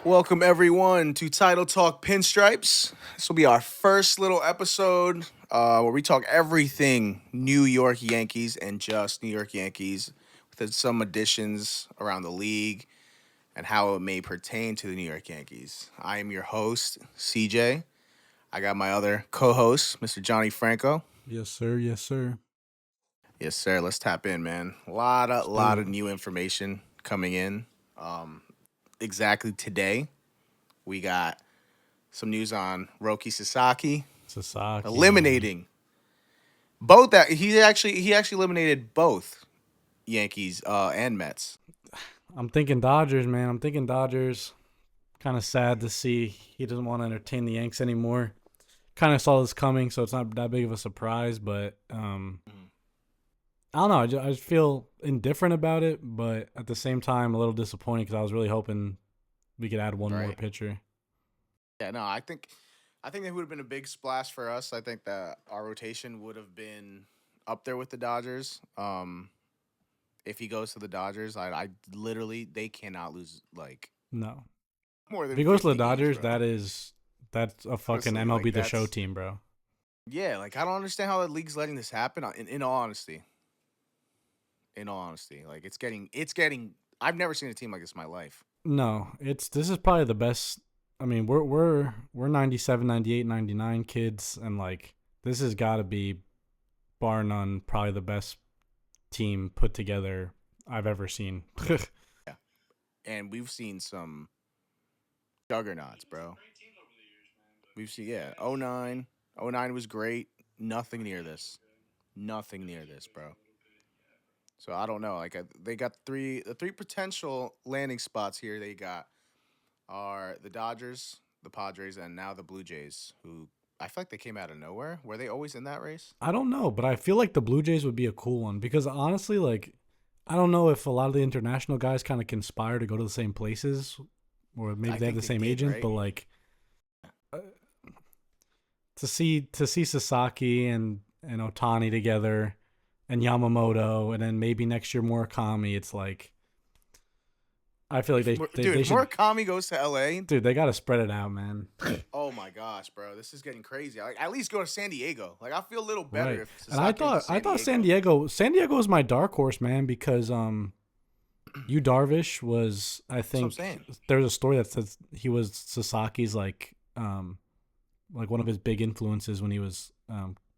Welcome everyone to Title Talk Pinstripes. This will be our first little episode where we talk everything New York Yankees and just New York Yankees, with some additions around the league and how it may pertain to the New York Yankees. I am your host, CJ. I got my other co-host, Mr. Johnny Franco. Yes, sir. Yes, sir. Yes, sir. Let's tap in, man. Lot of So, new information coming in. Exactly today, we got some news on Roki Sasaki Sasaki, man. eliminating both that he actually eliminated both Yankees and Mets. I'm thinking Dodgers, man. I'm thinking Dodgers. Kind of sad to see he doesn't want to entertain the Yanks anymore. Kind of saw this coming, so it's not that big of a surprise. But I don't know. I just feel indifferent about it, but at the same time, a little disappointed because I was really hoping we could add one more Right. pitcher. Yeah, no, I think that would have been a big splash for us. I think that our rotation would have been up there with the Dodgers. If he goes to the Dodgers, I literally they cannot lose like No. more If than he goes to the 50 games, Dodgers, bro. that's a fucking Honestly, MLB like The Show that's team, bro. yeah, like I don't understand how the league's letting this happen. In all honesty, like it's getting. I've never seen a team like this in my life. No, this is probably the best. I mean, we're 97, 98, 99 kids, and like this has got to be bar none probably the best team put together I've ever seen. Yeah, and we've seen some juggernauts, bro. We've seen oh nine was great. Nothing near this. Nothing near this, bro. So I don't know. They got the three potential landing spots here. They got are the Dodgers, the Padres, and now the Blue Jays, who I feel like they came out of nowhere. Were they always in that race? I don't know, but I feel like the Blue Jays would be a cool one because honestly, like I don't know if a lot of the international guys kind of conspire to go to the same places, or maybe I they have think the they same did, agent, but right? like uh, to see Sasaki and Otani together and Yamamoto, and then maybe next year Murakami. It's like I feel like Dude, they if should, Murakami goes to LA, dude. They got to spread it out, man. oh my gosh, bro, this is getting crazy. Like at least go to San Diego. Like I feel a little better Right. if And I Sasaki went to thought I San thought Diego. San Diego was my dark horse, man, because you Darvish was, I That's what I'm think saying. there's a story that says he was Sasaki's like one of his big influences when he was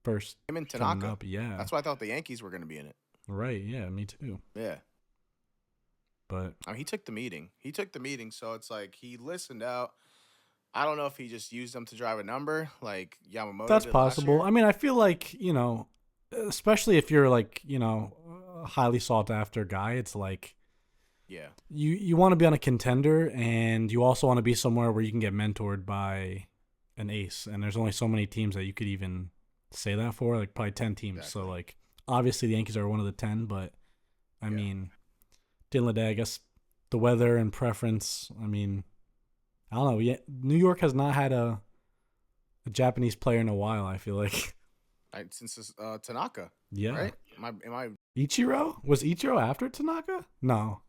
first Him and coming Tanaka. up. Yeah. That's why I thought the Yankees were going to be in it. Right. Yeah, me too. Yeah. But I mean, he took the meeting. He took the meeting, so it's like he listened out. I don't know if he just used them to drive a number like Yamamoto that's did last possible. year. I mean, I feel like, especially if you're like, a highly sought after guy, it's like Yeah. you want to be on a contender, and you also want to be somewhere where you can get mentored by an ace, and there's only so many teams that you could even say that for, like probably 10 teams. So Exactly. like obviously the Yankees are one of the 10, but I Yeah. mean, at the end of the day, I guess the weather and preference, I mean, I don't know. Yeah, New York has not had a Japanese player in a while, I feel like. Since this, Tanaka, Yeah. right? Am I Ichiro? Was Ichiro after Tanaka? No.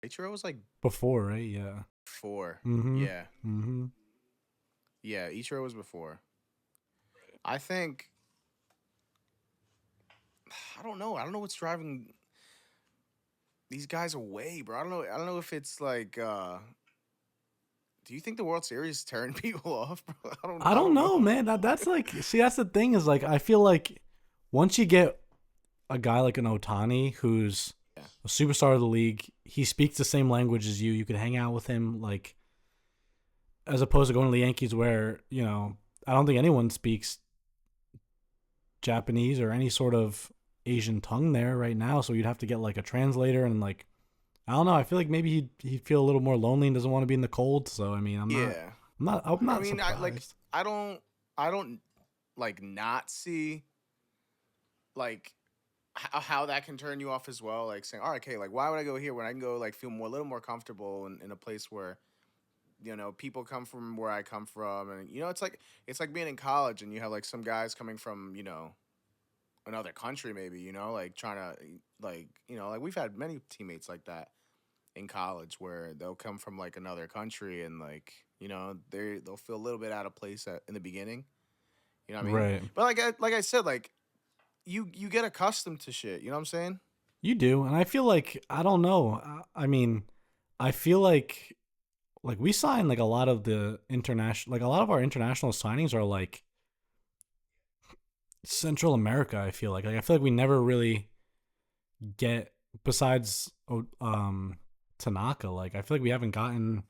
Ichiro was like Before, right? Yeah. 4. Mm-hmm. Yeah. Mm-hmm. Yeah, Ichiro was before. I think I don't know. I don't know what's driving these guys away, bro. I don't know if it's like do you think the World Series turned people off, bro? I don't I I don't don't know. know, man. That's like, see, that's the thing is like I feel like once you get a guy like an Otani who's Yeah. a superstar of the league, he speaks the same language as you. You could hang out with him, like as opposed to going to the Yankees, where I don't think anyone speaks Japanese or any sort of Asian tongue there right now. So you'd have to get like a translator, and like I don't know. I feel like maybe he'd feel a little more lonely and doesn't want to be in the cold. So I mean, Yeah. I'm I not mean, surprised. I don't like not see like how that can turn you off as well. Like saying, all right, okay, like why would I go here when I can go like feel more a little more comfortable in a place where people come from where I come from, and it's like being in college and you have like some guys coming from another country maybe like trying to like like we've had many teammates like that, in college where they'll come from like another country and like they'll feel a little bit out of place in the beginning. You know what I mean? Right. But like I said, like you get accustomed to shit. You know what I'm saying? You do, and I feel like I don't know. I mean, I feel like we sign like a lot of the international, like a lot of our international signings are like Central America. I feel like we never really get besides Tanaka. Like I feel like we haven't gotten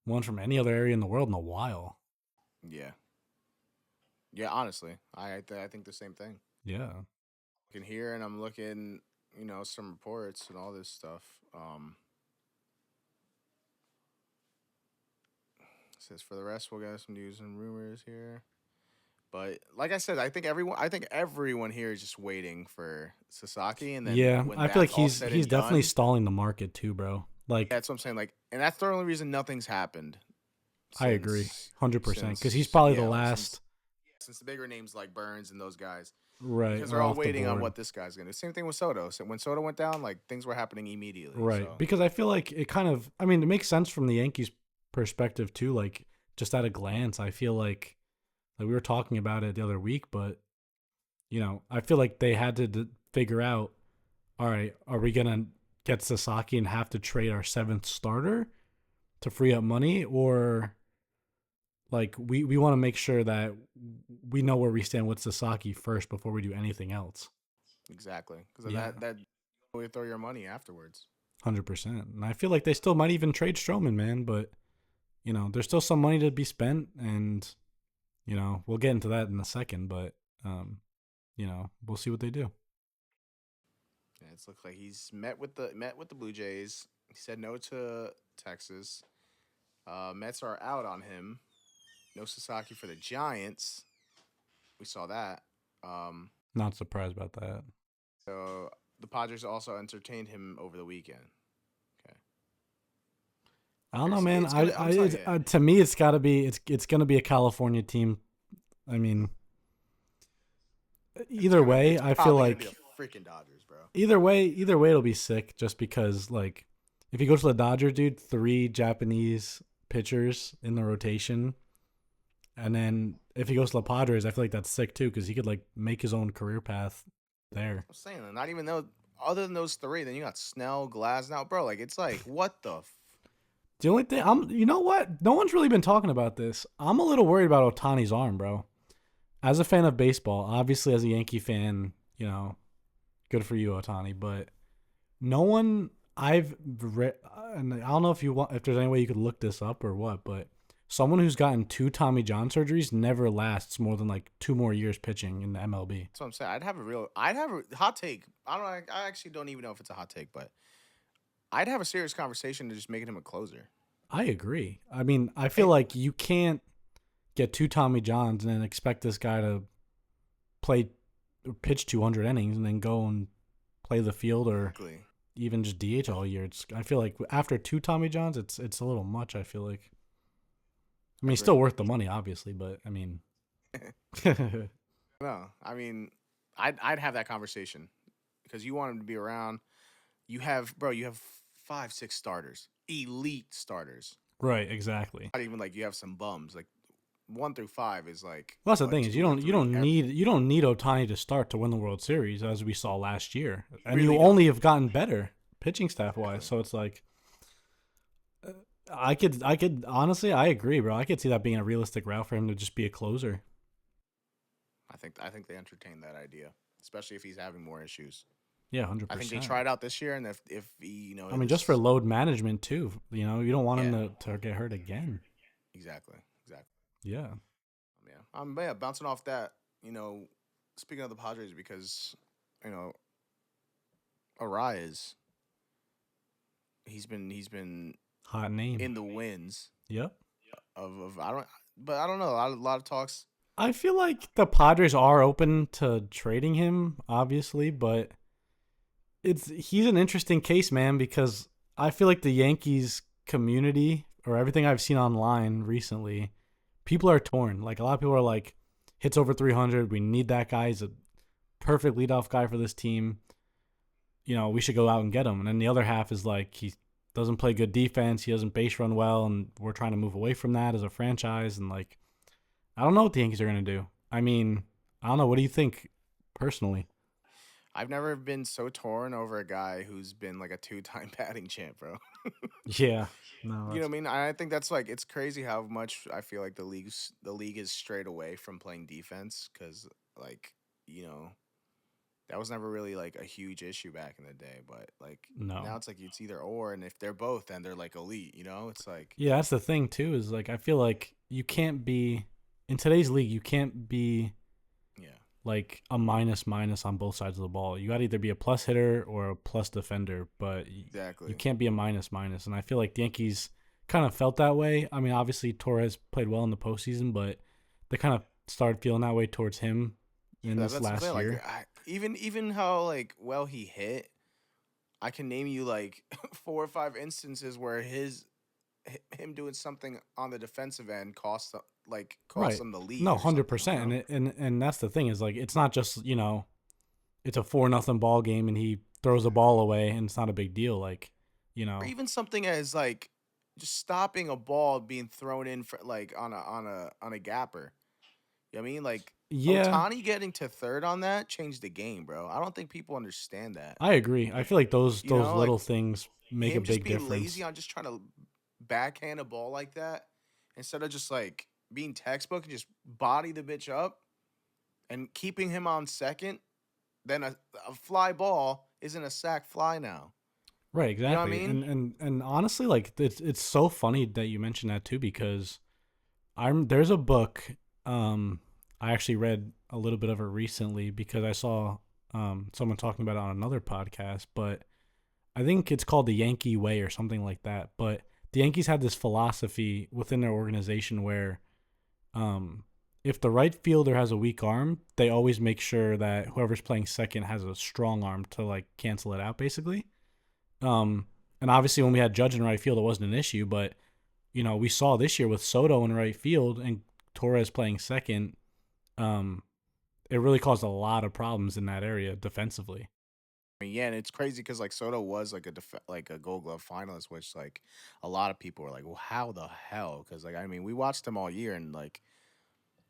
one from any other area in the world in a while. Yeah. Yeah. Honestly, I think the same thing. Yeah. Looking here and I'm looking, some reports and all this stuff. Says for the rest, we'll get some news and rumors here. But like I said, I think everyone here is just waiting for Sasaki, and then Yeah, when I feel like that's all he's said he's and definitely done, stalling the market too, bro. Like that's what I'm saying. Like, and that's the only reason nothing's happened I agree, since 100%, because he's probably the like last. since the bigger names like Burns and those guys, Right, because they're or all off the waiting on board. what this guy's gonna do. Same thing with Soto. So when Soto went down, like things were happening immediately. Right. So Because I feel like it kind of, I mean, it makes sense from the Yankees' perspective too. Like, just at a glance, I feel like we were talking about it the other week, but, I feel like they had to figure out, all right, are we going to get Sasaki and have to trade our seventh starter to free up money? Or, like, we want to make sure that we know where we stand with Sasaki first before we do anything else. exactly, because Yeah. that you throw your money afterwards. 100%. And I feel like they still might even trade Stroman, man, but there's still some money to be spent, and we'll get into that in a second, but we'll see what they do. Yeah, it's looked like he's met with the Blue Jays. He said no to Texas. Mets are out on him. No Sasaki for the Giants. We saw that. Not surprised about that. So the Padres also entertained him over the weekend. Okay. I don't know, man. It's gonna. I'm telling you, To me, it's got to be it's gonna be a California team. I mean, either way, it's I feel probably gonna be like the freaking Dodgers, bro. either way it'll be sick. Just because, like, if you go to the Dodgers, dude, 3 Japanese pitchers in the rotation. And then if he goes to the Padres, I feel like that's sick too, because he could like make his own career path there. I'm saying, not even though other than those three, then you got Snell, Glass now, bro. Like it's like what the. The only thing you know what? No one's really been talking about this. I'm a little worried about Otani's arm, bro. As a fan of baseball, obviously as a Yankee fan, good for you, Otani. But no one I've read, and I don't know if there's any way you could look this up or what, but someone who's gotten 2 Tommy John surgeries never lasts more than like 2 more years pitching in the MLB. That's what I'm saying. I'd have a hot take. I actually don't even know if it's a hot take, but I'd have a serious conversation to just making him a closer. I agree. I mean, I feel like you can't get 2 Tommy Johns and then expect this guy to play or pitch 200 innings and then go and play the field or Exactly. even just DH all year. I feel like after 2 Tommy Johns, it's a little much, I feel like. I mean, he's still worth the money, obviously, but I mean, No, I mean, I'd have that conversation because you want him to be around. You have 5, 6 starters, elite starters. right, exactly. Not even like you have some bums. Like 1 through 5 is like. Well, that's the thing is 2 you or don't 3 you don't need Otani to start to win the World Series as we saw last year, and really you don't. only have gotten better pitching staff wise. So it's like. I could honestly, I agree, bro. I could see that being a realistic route for him to just be a closer. I think they entertain that idea, especially if he's having more issues. Yeah, 100%. I think they tried out this year, and if he, I mean, just for load management too. You don't want him to get hurt again. exactly. Yeah. Yeah, bouncing off that, speaking of the Padres, because Arias, he's been Hot name. in the wins Yep. of I don't know, a lot of talks. I feel like the Padres are open to trading him, obviously, but he's an interesting case, man, because I feel like the Yankees community or everything I've seen online recently, people are torn. Like a lot of people are like, hits over 300. We need that guy. He's a perfect leadoff guy for this team. We should go out and get him. And then the other half is like, doesn't play good defense. He doesn't base run well, and we're trying to move away from that as a franchise. And like, I don't know what the Yankees are gonna do. I mean, I don't know. What do you think personally? I've never been so torn over a guy who's been like a two-time batting champ, bro. Yeah, no, You know that's what I mean? I think that's like it's crazy how much I feel like the league is strayed away from playing defense because like you know that was never really like a huge issue back in the day, but like now no. it's like it's either or, and if they're both, then they're like elite. You know, it's like Yeah, that's the thing too. Is like I feel like you can't be in today's league. You can't be yeah, like a minus minus on both sides of the ball. You got to either be a plus hitter or a plus defender, but you exactly. can't be a minus minus. And I feel like the Yankees kind of felt that way. I mean, obviously Torres played well in the postseason, but they kind of started feeling that way towards him in Yeah, this that's what I'm last saying. Like year. even how like well he hit, I can name you like 4 or 5 instances where him doing something on the defensive end cost Right. them the lead No, or hundred something. You percent. know, And that's the thing is like it's not just it's a 4-0 ball game and he throws the ball away and it's not a big deal. Like or even something as like just stopping a ball being thrown in for like on a gapper. You know what I mean? Like yeah, Otani getting to third on that changed the game, bro. I don't think people understand that. I agree. I feel like You those know, like little things make a him just big being lazy difference. on just trying to backhand a ball like that instead of just like being textbook and just body the bitch up and keeping him on second, then a fly ball isn't a sack fly now. Right, You know what I exactly. mean? And honestly, like it's so funny that you mentioned that too because I'm there's a book I actually read a little bit of it recently because I saw someone talking about it on another podcast, but I think it's called the Yankee Way or something like that. But the Yankees have this philosophy within their organization where um if the right fielder has a weak arm, they always make sure that whoever's playing second has a strong arm to like cancel it out basically. Um, and obviously, when we had Judge in right field, it wasn't an issue. But we saw this year with Soto in right field and Torres playing second. Um, it really caused a lot of problems in that area defensively. I mean, yeah, and it's crazy because like Soto was like like a Gold Glove finalist, which like a lot of people were like, "Well, how the hell?" Because like I mean, we watched him all year, and like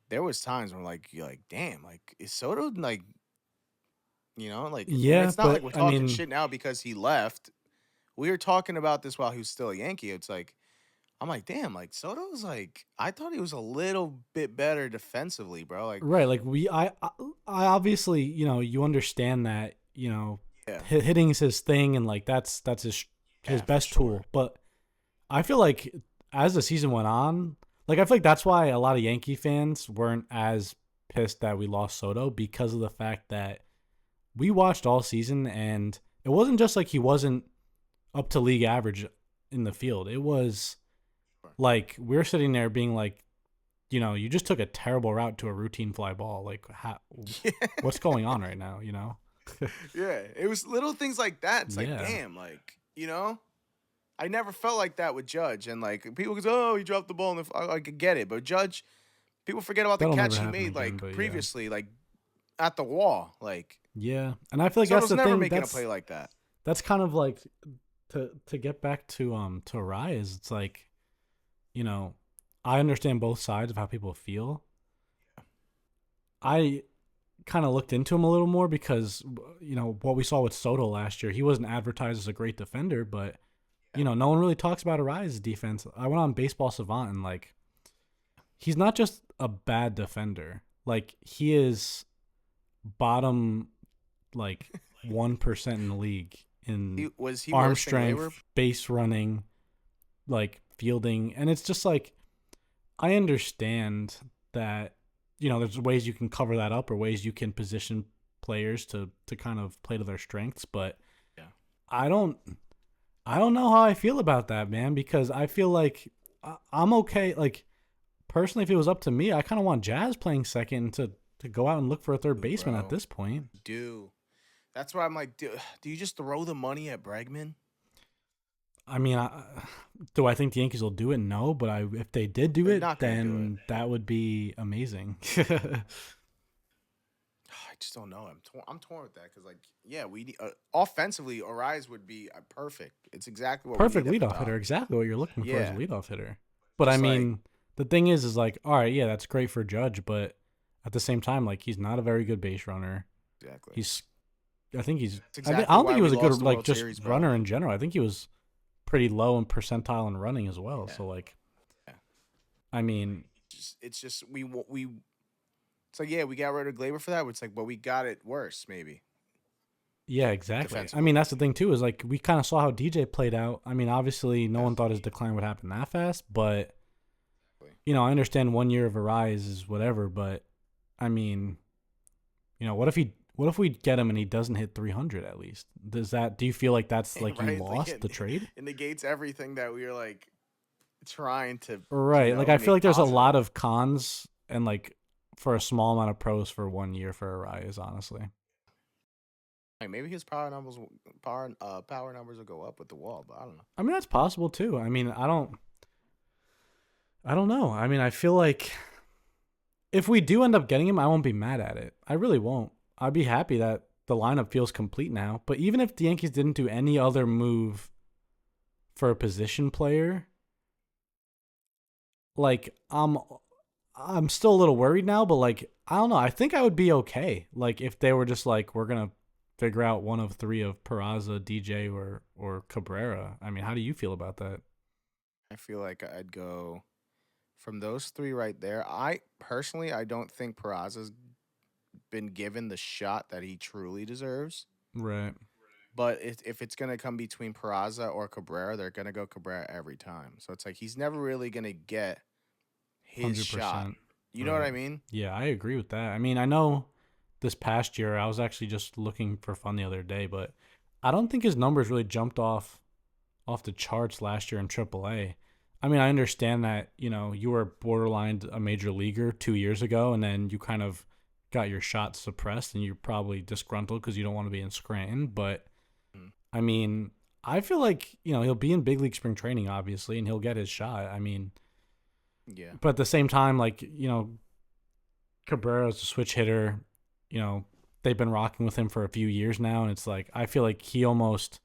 there was times when like you're like, "Damn, like is Soto like like?" And Yeah, it's not like but we're I talking mean, shit now because he left. We were talking about this while he was still a Yankee. It's like I'm like, damn, like Soto's like I thought he was a little bit better defensively, bro. Like, right? Like I obviously, you understand that, yeah, hitting is his thing, and like that's his yeah, for best sure. tool. But I feel like as the season went on, like I feel like that's why a lot of Yankee fans weren't as pissed that we lost Soto because of the fact that we watched all season and it wasn't just like he wasn't up to league average in the field. It was like we're sitting there being like, you just took a terrible route to a routine fly ball. Like, what's going on right now? Yeah, it was little things like that. It's like, Yeah, damn, like I never felt like that with Judge, and like people go, "Oh, he dropped the ball," and I could get it, but Judge, people forget about the that'll never catch he happen made again. like But yeah, previously, like at the wall. Like yeah, and I feel like that's Soto's the never thing. making a play like that. That's kind of like to get back to Rise. It's like you know, I understand both sides of how people feel. I kind of looked into him a little more because what we saw with Soto last year. He wasn't advertised as a great defender, but Yeah, no one really talks about Ariza's defense. I went on Baseball Savant and like he's not just a bad defender. Like he is bottom like 1% in the league in he arm worse than Glaber? strength, base running, like fielding, and it's just like I understand that there's ways you can cover that up or ways you can position players to kind of play to their strengths, but Yeah. I don't I don't know how I feel about that, man, because I feel like I'm okay. Like personally, if it was up to me, I kind of want Jazz playing second to go out and look for a third Ooh, baseman at bro, this point. do that's why I'm like, do you just throw the money at Bregman? I mean, do I think the Yankees will do it? No, but if they did do They're it, not gonna do it. then that would be amazing. just don't know. I'm torn with that because, like, yeah, we need, offensively, Arise would be perfect. It's exactly what we Perfect need at the leadoff hitter, top. exactly what you're looking for as a Yeah, leadoff hitter. But I just like mean, the thing is like, all right, yeah, that's great for Judge, but at the same time, like, he's not a very good base runner. exactly. He's, I think he's, It's I exactly don't think why he we was a good lost the like World just Series, bro. runner in general. I think he was pretty low in percentile in running as well. Yeah, So like, yeah. I mean, It's just we. It's like, yeah, we got rid of Glaber for that. But it's like, but we got it worse maybe yeah, exactly. I mean, defensively. that's the thing too. Is like we kind of saw how DJ played out. I mean, obviously, no Yeah, one thought his decline would happen that fast, but exactly. I understand 1 year of a rise is whatever, but I mean, what if we get him and he doesn't hit 300 at least? Do you feel like that's like you Right? Like lost the trade? it negates everything that we were like trying to, Right. Like I feel make like there's a positive. lot of cons and like for a small amount of pros for 1 year for a rise, honestly. Like maybe his power numbers will go up with the wall, but I don't know. I mean, that's possible too. I mean, I don't know. I mean, I feel like if we do end up getting him, I won't be mad at it. I really won't. I'd be happy that the lineup feels complete now. But even if the Yankees didn't do any other move for a position player, like I'm still a little worried now, but like I don't know. I think I would be okay. Like if they were just like we're gonna figure out one of three of Peraza, DJ, or Cabrera. I mean, how do you feel about that? I feel like I'd go from those three right there. I personally, I don't think Peraza's been given the shot that he truly deserves. Right, But if it's gonna come between Peraza or Cabrera, they're gonna go Cabrera every time. So it's like he's never really gonna get his shot. 100%. You know what Right. I mean? Yeah, I agree with that. I mean, I know this past year I was actually just looking for fun the other day, but I don't think his numbers really jumped off the charts last year in AAA. I mean, I understand that, you were borderline a major leaguer 2 years ago and then you kind of got your shot suppressed and you're probably disgruntled because you don't want to be in Scranton, but Mm. I mean, I feel like, he'll be in big league spring training obviously and he'll get his shot. I mean, Yeah. but at the same time, like, Cabrera's a switch hitter. They've been rocking with him for a few years now, and it's like I feel like he almost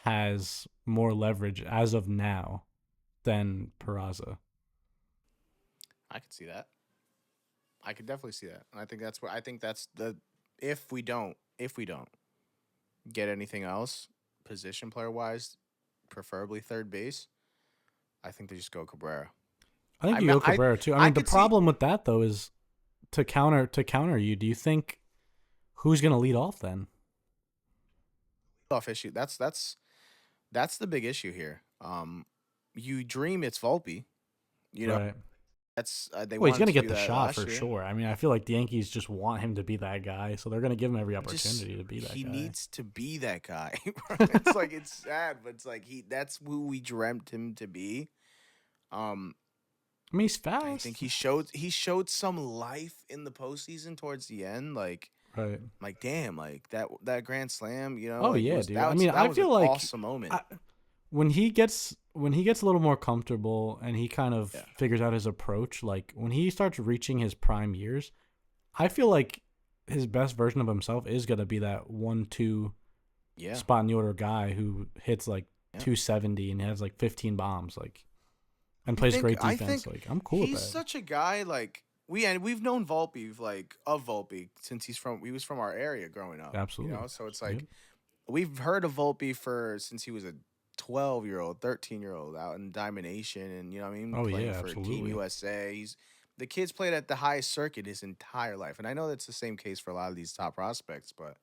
has more leverage as of now than Peraza. I could see that. I could definitely see that. And I think that's the if we don't get anything else position player wise, preferably third base, I think they just go Cabrera. I think I you mean, go Cabrera too. I I mean, the could see problem with that though is to counter you. Do you think who's going to lead off then? off issue. That's the big issue here. You dream it's Volpe. You know, Right. that's they Well, he's wanted going to to get do the that shot last for year. sure. I mean, I feel like the Yankees just want him to be that guy, so they're going to give him every Just opportunity to be that he guy. needs to be that guy. It's like it's sad, but it's like that's who we dreamt him to be. Um, I mean, he's I think fast. he showed some life in the postseason towards the end. Right. Like damn, like that grand slam. Oh Like it yeah, was dude. I mean, that I was an feel like awesome moment. I, when he gets a little more comfortable and he kind of Yeah, figures out his approach, like when he starts reaching his prime years, I feel like his best version of himself is gonna be that 1-2 yeah, spot in the order guy who hits like yeah. 270 and has like 15 bombs, like and I plays think great I defense. think Like I'm cool with he's that. such a guy. Like we've known Volpe like of Volpe since he was from our area growing up. Absolutely. So it's Yep. like we've heard of Volpe for since he was a 12-year-old, 13-year-old out in Diamond Nation, and what I mean, Oh playing yeah, for Team absolutely. USA. The kid's played at the highest circuit his entire life, and I know that's the same case for a lot of these top prospects, but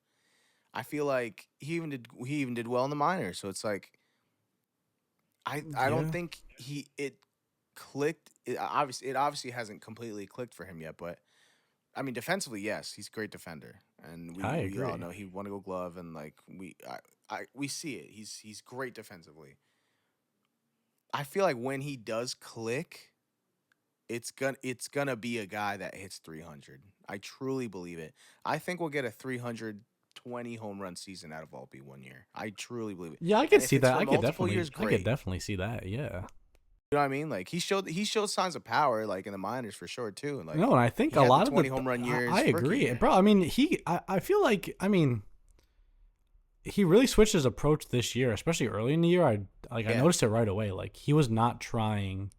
I feel like he even did well in the minors. So it's like I don't Yeah, think he it clicked. It obviously hasn't completely clicked for him yet, but I mean defensively, yes, he's a great defender, and we I we all agree. know he won a Gold Glove, and like we see it. He's great defensively. I feel like when he does click, it's gonna be a guy that hits 300. I truly believe it. I think we'll get a 320 home run season out of Volpe 1 year. I truly believe it. Yeah, I could And if see it's that. for multiple years, I could great. definitely see that. Yeah. You know what I mean? Like he showed signs of power, like in the minors for sure too. No, Like and I think he a had the lot of 20 home run I years rookie agree, year. bro. I mean, I feel like, I mean, he really switched his approach this year, especially early in the year. I Yeah, noticed it right away. Like he was not trying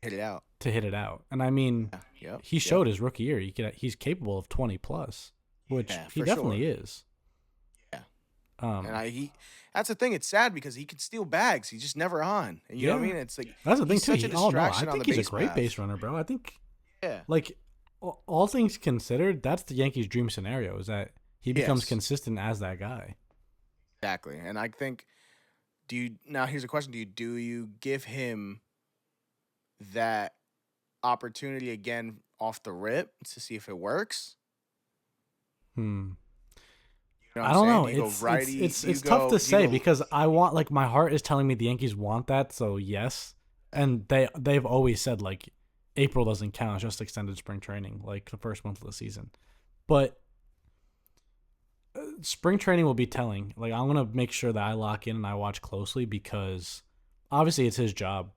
hit it out. to hit it out, and I mean, Yeah, yep, he yep. showed his rookie year he's capable of 20 plus, which Yeah, he for sure. definitely is. Yeah, and Um, that's the thing. It's sad because he can steal bags. He's just never on. And you know what I yeah, mean? It's like that's the thing he's too. such a Oh no, I distraction on think the he's a base great base paths. runner, bro. I think Yeah. like all things considered, that's the Yankees' dream scenario is that he becomes Yes. consistent as that guy. Exactly. And I think do you now here's a question. Do you give him that opportunity again off the rip to see if it works? Hmm. You know what I I'm don't saying? know. Do you go righty? It's tough to Do you say go because I want, like, my heart is telling me the Yankees want that, so yes. And they've always said like April doesn't count, it's just extended spring training, like the first month of the season. But spring training will be telling. Like I'm gonna make sure that I lock in and I watch closely because obviously it's his job.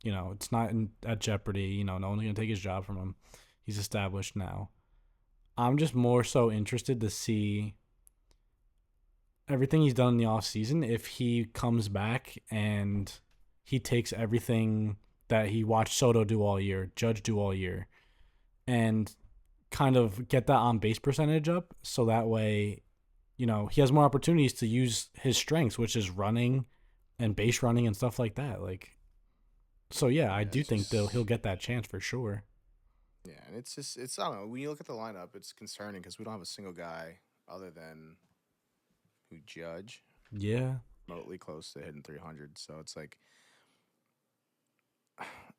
You know, it's not at jeopardy. You know, no one's gonna take his job from him. He's established now. I'm just more so interested to see everything he's done in the off season. If he comes back and he takes everything that he watched Soto do all year, Judge do all year, and kind of get that on base percentage up, so that way, you know, he has more opportunities to use his strengths, which is running and base running and stuff like that. Like, so yeah, I yeah, do it's think he'll just get that chance for sure. yeah, and it's just it's I don't know. When you look at the lineup, it's concerning because we don't have a single guy other than who Judge Yeah, remotely close to hitting 300. So it's like,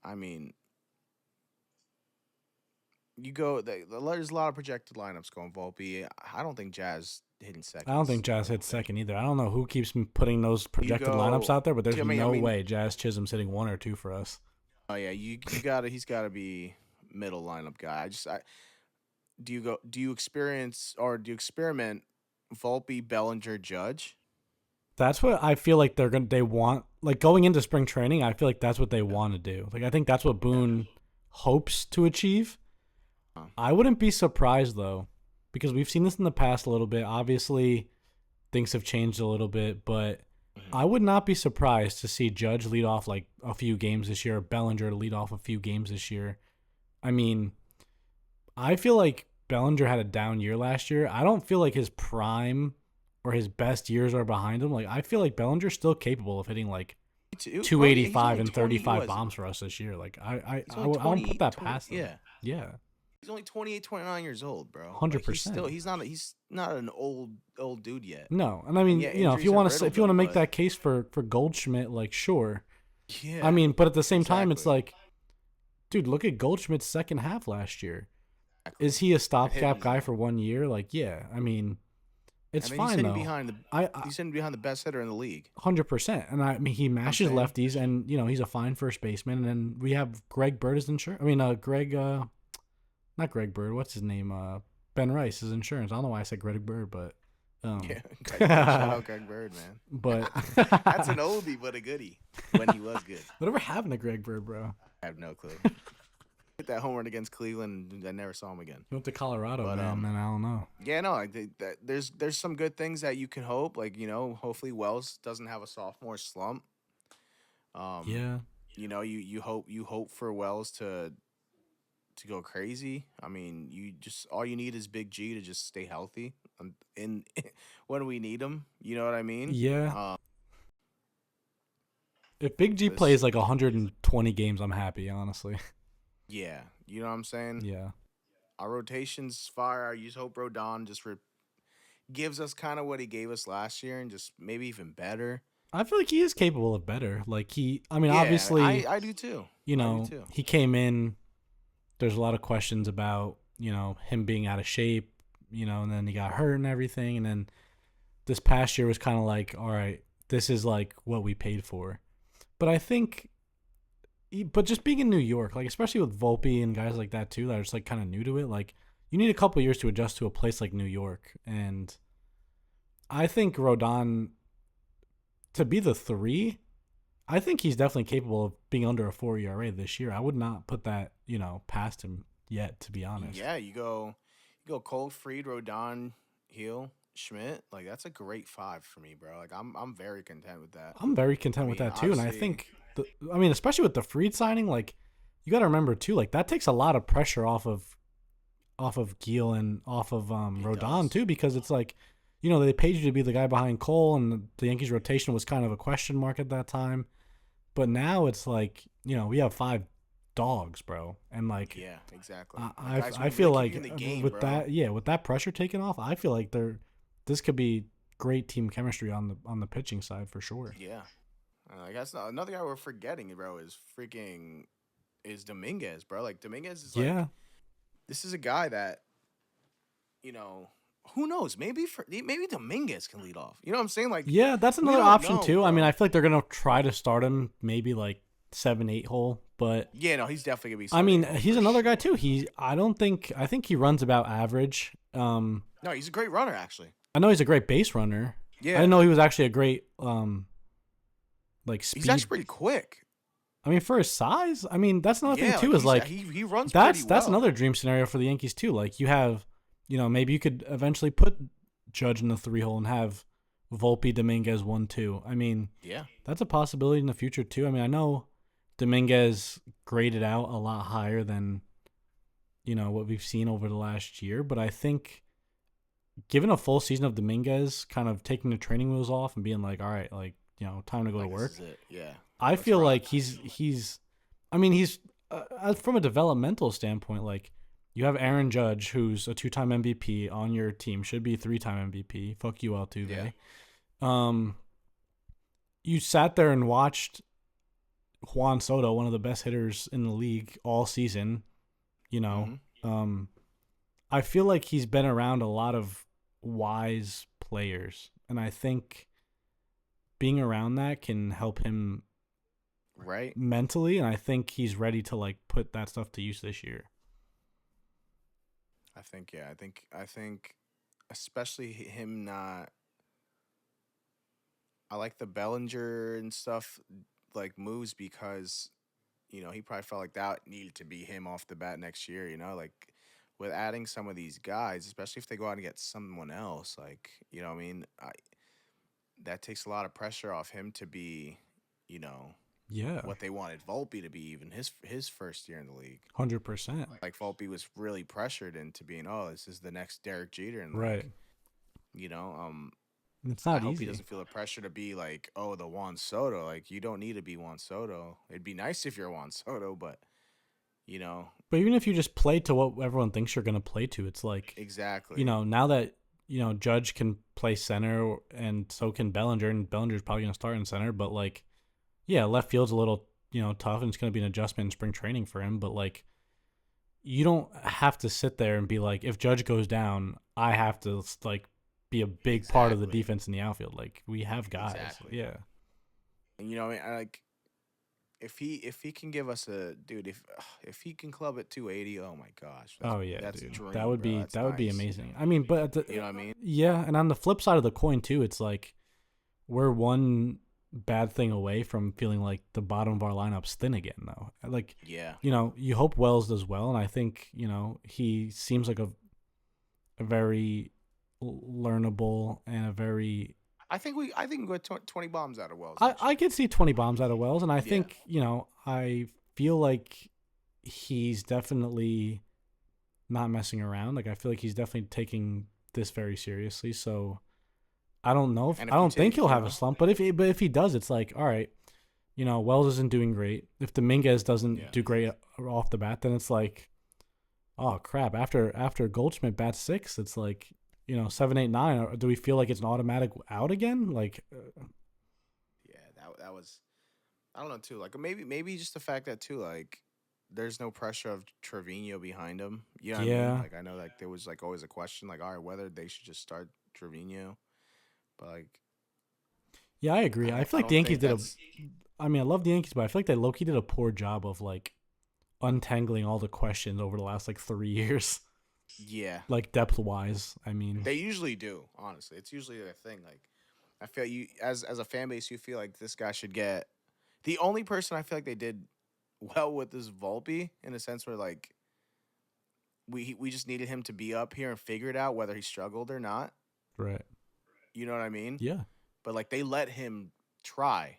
I mean, there's a lot of projected lineups going Volpe. I don't think Jazz hitting I second don't is think Jazz hits realistic. second either. I don't know who keeps putting those You projected lineups go. out there, but there's I no mean, way Jazz Chisholm's hitting one or two for us. oh yeah, you gotta he's gotta be middle lineup guy. I do you experience or do you experiment Volpe, Bellinger, Judge? That's what I feel like they want, like, going into spring training. I feel like that's what they Yeah, want to do. Like I think that's what yeah. Boone hopes to achieve. Huh. I wouldn't be surprised though, because we've seen this in the past a little bit. Obviously, things have changed a little bit, but Mhm. I would not be surprised to see Judge lead off like a few games this year, Bellinger to lead off a few games this year. I mean, I feel like Bellinger had a down year last year. I don't feel like his prime or his best years are behind him. Like I feel like Bellinger's still capable of hitting like Me too, bro. Yeah, he's 285 only and 20. 35 Was bombs for us this year. Like he's only I don't put 20, that 20. past them. Yeah, Yeah, he's only 28, 29 years old, bro. Like 100%. he's not an old dude yet. No, and I And mean, yeah, you know, injuries have if riddled you want to him, make but that case for Goldschmidt, like sure. I yeah, mean, but at the same time, it's exactly, like, dude, look at Goldschmidt's second half last year. Is exactly. he a And stopgap hitting's guy there. for 1 year? Like, yeah. I mean, it's I mean, fine though. I he's sitting behind the best hitter in the league. 100%. And I mean, he I'm mashes saying, lefties, and you know he's a fine first baseman. And then we have Greg Bird as insurance. I mean, Greg, not Greg Bird. What's his name? Ben Rice is insurance. I don't know why I said Greg Bird, but yeah, um, Greg Bird. Shout out Greg Bird, man. but That's an oldie but a goodie when he was good. whatever happened to Greg Bird, bro? I have no clue. Hit that home run against Cleveland, I never saw him again. He went to Colorado, But man. Then I don't know. yeah, no, I think that there's some good things that you can hope. Like hopefully Wells doesn't have a sophomore slump. Um, Yeah, you hope for Wells to go crazy. I mean, you just all you need is Big G to just stay healthy in when we need him. You know what I mean? yeah. Um, If Big G this plays like 120 games, I'm happy, honestly. yeah, you know what I'm saying. Yeah. Our rotation's fire. I just hope Rodon just gives us kind of what he gave us last year and just maybe even better. I feel like he is capable of better. Like I mean, Yeah, I obviously, I do too. you I do know, too. he came in. There's a lot of questions about, you know, him being out of shape, you know, and then he got hurt and everything. And then this past year was kind of like, all right, this is like what we paid for. But I think, but just being in New York, like, especially with Volpe and guys like that too, that are just like kind of new to it, like, you need a couple years to adjust to a place like New York. And I think Rodon, to be the three, I think he's definitely capable of being under a 4 ERA this year. I would not put that, past him yet, to be honest. Yeah, you go Cold, Freed, Rodon, Heel, Schmidt. Like that's a great five for me, bro. Like I'm very content with that. I'm very I content with mean, that too, and I obviously, think, especially with the Freed signing, like you got to remember too, like that takes a lot of pressure off of Gil and off of it Rodon does. too, because it's like, they paid you to be the guy behind Cole, and the Yankees rotation was kind of a question mark at that time. But now it's like, we have five dogs, bro, and like Yeah, exactly. I Like I, guys who I can feel really keep you like in the game, with bro. that, yeah, with that pressure taken off, I feel like this could be great team chemistry on the pitching side for sure. Yeah. Like that's another guy we're forgetting, bro. Is Dominguez, bro. Like Dominguez is like Yeah, this is a guy that you know who knows maybe Dominguez can lead off. You know what I'm saying? Like yeah, that's we another don't option know, too. I mean, bro. I feel like they're gonna try to start him maybe like 7-8 hole, but Yeah, no, he's definitely gonna be I 7 mean, 8 he's for another guy sure. too. I think he runs about average. No, he's a great runner actually. I know he's a great base runner. I didn't Yeah, know he was actually a great like he's speed. actually pretty quick. I mean, for his size, I mean, that's another thing Yeah, too. like Is like he runs pretty that's well. another dream scenario for the Yankees too. Like you have, maybe you could eventually put Judge in the 3 hole and have Volpe, Dominguez 1-2. I mean, Yeah, that's a possibility in the future too. I mean, I know Dominguez graded out a lot higher than what we've seen over the last year, but I think given a full season of Dominguez kind of taking the training wheels off and being like, all right, like time to go to like this work. is it. Yeah, I let's feel rock. like he's I mean, he's from a developmental standpoint, like you have Aaron Judge, who's a 2-time MVP on your team, should be 3-time MVP. Fuck you, Yeah. Altuve. Um, you sat there and watched Juan Soto, one of the best hitters in the league all season. You know, Mm-hmm. um, I feel like he's been around a lot of wise players, and I think being around that can help him Right. mentally, and I think he's ready to like put that stuff to use this year. I think yeah. I think especially him not. I like the Bellinger and stuff like moves because he probably felt like that needed to be him off the bat next year. Like with adding some of these guys, especially if they go out and get someone else, like what I mean, that takes a lot of pressure off him to be, you know, Yeah, what they wanted Volpe to be even his first year in the league. 100%. Like Volpe was really pressured into being, oh, this is the next Derek Jeter, and Right. like, you know, um, It's I not hope he easy. doesn't feel the pressure to be like, oh, the Juan Soto. Like you don't need to be Juan Soto. It'd be nice if you're Juan Soto, but you know, But even if you just play to what everyone thinks you're going to play to, it's like, exactly, now that, Judge can play center and so can Bellinger, and Bellinger's probably going to start in center, but like, yeah, left field's a little, tough and it's going to be an adjustment in spring training for him, but like, you don't have to sit there and be like, if Judge goes down, I have to like be a big part of the exactly, defense in the outfield. Like we have guys. exactly. Yeah. And I like if he can give us a dude if he can club at 280, oh my gosh, that's Oh yeah, that's a dude. That dream, would bro. be That's that would be nice. amazing. I mean, but You know what I mean? yeah, and on the flip side of the coin too, it's like we're one bad thing away from feeling like the bottom of our lineup's thin again though. Like, Yeah. you hope Wells does well, and I think, he seems like a very learnable and a very I think we got 20 bombs out of Wells next I year. could see 20 bombs out of Wells, and I Yeah. think, I feel like he's definitely not messing around. Like I feel like he's definitely taking this very seriously. So And I if you don't think take, he'll have a slump, but if he does, it's like, all right, Wells isn't doing great. If Dominguez doesn't yeah. do great off the bat, then it's like, oh crap. After Goldschmidt bats six, it's like, 7, 8, 9. Do we feel like it's an automatic out again? Like, Yeah, that was I don't know too. Like maybe just the fact that too like there's no pressure of Trevino behind him. You know what I mean? yeah, Like I know like there was like always a question like all right whether they should just start Trevino, but like yeah, I agree. I feel I like the don't Yankees think did a. that's I mean, I love the Yankees, but I feel like they low-key did a poor job of like untangling all the questions over the last like 3 years, yeah. like depth wise. I mean, They usually do, honestly. It's usually a thing. Like I feel you as a fan base, you feel like this guy should get The only person I feel like they did well with is Volpe in a sense where like we just needed him to be up here and figure it out whether he struggled or not. Right. You know what I mean? Yeah. But like they let him try.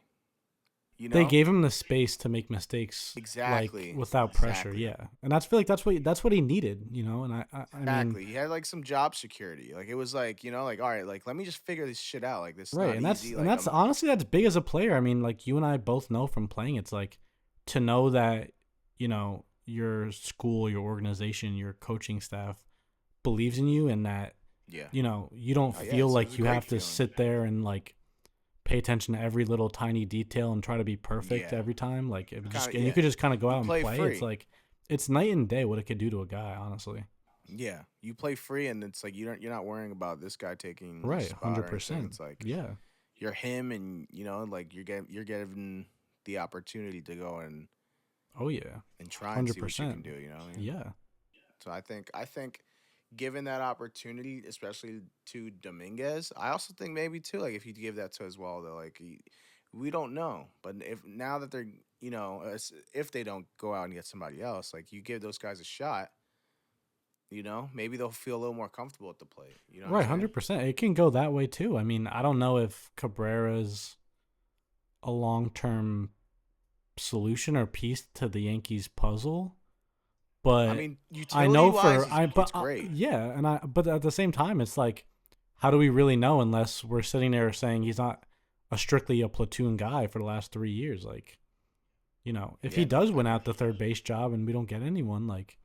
You They know gave him the space to make mistakes like exactly, without pressure. exactly, Yeah, and that's feel like that's what he needed. And I mean, exactly. He had like some job security. Like it was like like all right, like let me just figure this shit out. Like this is right, not and that's easy. and Like that's honestly that's big as a player. I mean, like you and I both know from playing, it's like to know that your school, your organization, your coaching staff believes in you, and that yeah, you don't oh yeah, feel it's a like you great have to feeling. sit there and like pay attention to every little tiny detail and try to be perfect Yeah, every time. Like if just kind of and you yeah. could just kind of go You out and play play. It's free. like it's night and day what it could do to a guy, honestly. Yeah, you play free, and it's like you're not worrying about this guy taking this Right, spot or anything. 100%. It's like Yeah. you're him, and like you're given the opportunity to go Oh yeah. and try and see what you can 100%. do. You know what I mean? Yeah. So I think given that opportunity, especially to Dominguez, I also think maybe too like if you give that to as well though, like we don't know, but if now that they're if they don't go out and get somebody else, like you give those guys a shot. Maybe they'll feel a little more comfortable at the plate. You know what I'm Right, saying? 100%. It can go that way too. I mean, I don't know if Cabrera's a long-term solution or piece to the Yankees puzzle, I but mean, I utility know wise, for I it's but great. yeah, but at the same time it's like how do we really know unless we're sitting there saying he's not strictly a platoon guy for the last 3 years like, if he Yeah, no, does win out the third base job and we don't get anyone like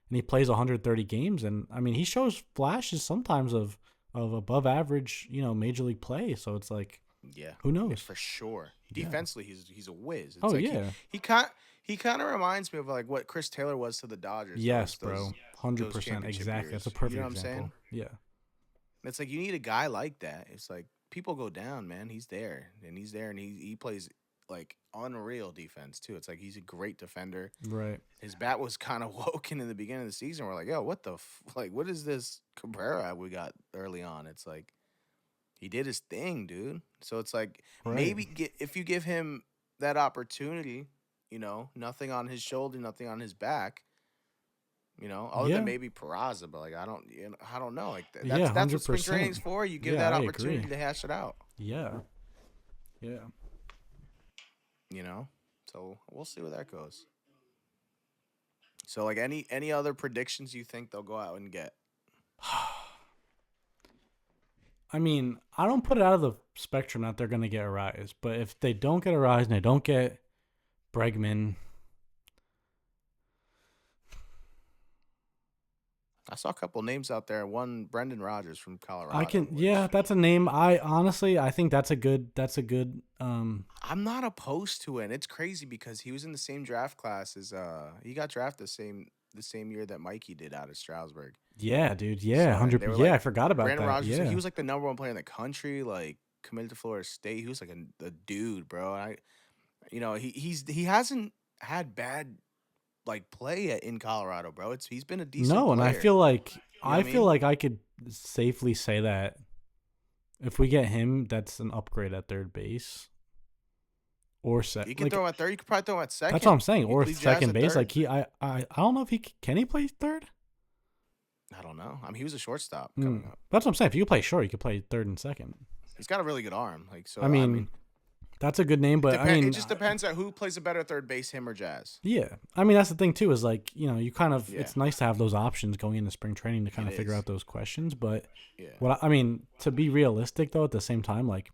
and he plays 130 games and I mean he shows flashes sometimes of above average, major league play, so it's like yeah, who yeah, knows? for sure. Yeah. Defensively, he's a whiz. It's Oh like he yeah. he kind he kind of reminds me of like what Chris Taylor was to the Dodgers. Yes, Those bro. those those 100% championship exactly. That's a years. You know perfect what I'm saying? example. Yeah. It's like you need a guy like that. It's like people go down, man. He's there, and he plays like unreal defense too. It's like he's a great defender. Right. His bat was kind of woken in the beginning of the season. We're like, yo, what the like? What is this Cabrera we got early on? It's like he did his thing, dude. So it's like Right. maybe if you give him that opportunity, nothing on his shoulder, nothing on his back. Other than Yeah. maybe Peraza, but like I don't know. Like Yeah, that's what spring 100%. training's for. You give Yeah, that I agree. opportunity to hash it out. Yeah. Yeah. You know, so we'll see where that goes. So like any other predictions you think they'll go out and get? I mean, I don't put it out of the spectrum that they're going to get a rise, but if they don't get a rise and they don't get Bregman, I saw a couple names out there. One Brendan Rodgers from I Colorado. can yeah, that's a name. I think that's a good I'm not opposed to it. And it's crazy because he was in the same draft class as he got drafted the same year that Mikey did out of Strasburg. yeah, dude. Yeah, So and 100 they were yeah, I like forgot about Brandon that. Rogers. So he Yeah. was like the number one player in the country. Like committed to Florida State. He was like a dude, bro. And he hasn't had bad like play in Colorado, bro. He's been a decent No, and I player. feel like You know I what I feel mean? like I could safely say that if we get him, that's an upgrade at third base or You set. can Like throw him at third. You could probably throw him at that's what second. I'm saying, You or could leave Jazz second at base. third. Like I don't know if can he play third. I don't know. I mean, he was a shortstop coming up. That's what I'm saying. If you could play short, you could play third and second. He's got a really good arm. Like so, I I mean, mean, that's a good name, but I it mean, just depends on who plays a better third base, him or Jazz. yeah. I mean, that's the thing too. Is like you kind of Yeah, it's nice to have those options going into spring training to kind it of figure is. out those questions. But Yeah, I mean, to be realistic though, at the same time, like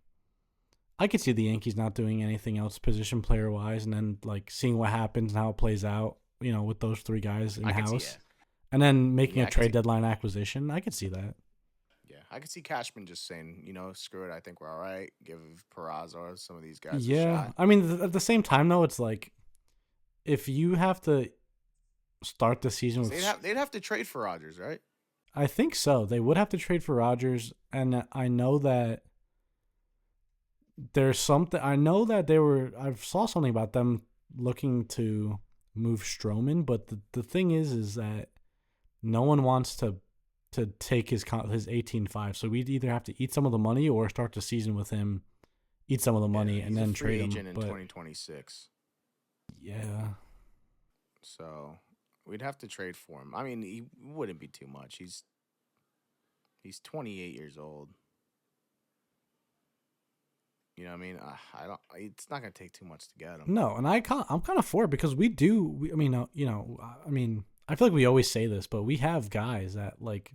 I could see the Yankees not doing anything else position player wise, and then like seeing what happens and how it plays out. With those three guys in I could see. house, Yeah, and then making yeah, a I could trade see. deadline acquisition. I could see that. Yeah, I could see Cashman just saying, screw it. I think we're all right. Give Peraza or some of these guys a Yeah, shot. I mean, at the same time though, it's like if you have to start the season 'Cause with, they'd have to trade for Rogers, right? I think so. They would have to trade for Rodgers, and I know that there's something. I know that I saw something about them looking to move Stroman, but the thing is that no one wants to take his 18.5. So we'd either have to eat some of the money or start the season with him eat some of the Yeah, money and he's a then free trade him. agent in But 2026. yeah, So we'd have to trade for him. I mean, he wouldn't be too much. He's 28 years old. You know what I mean? I don't. It's not gonna take too much to get him. no, and I'm kind of for it because we do. I mean, I mean, I feel like we always say this, but we have guys that like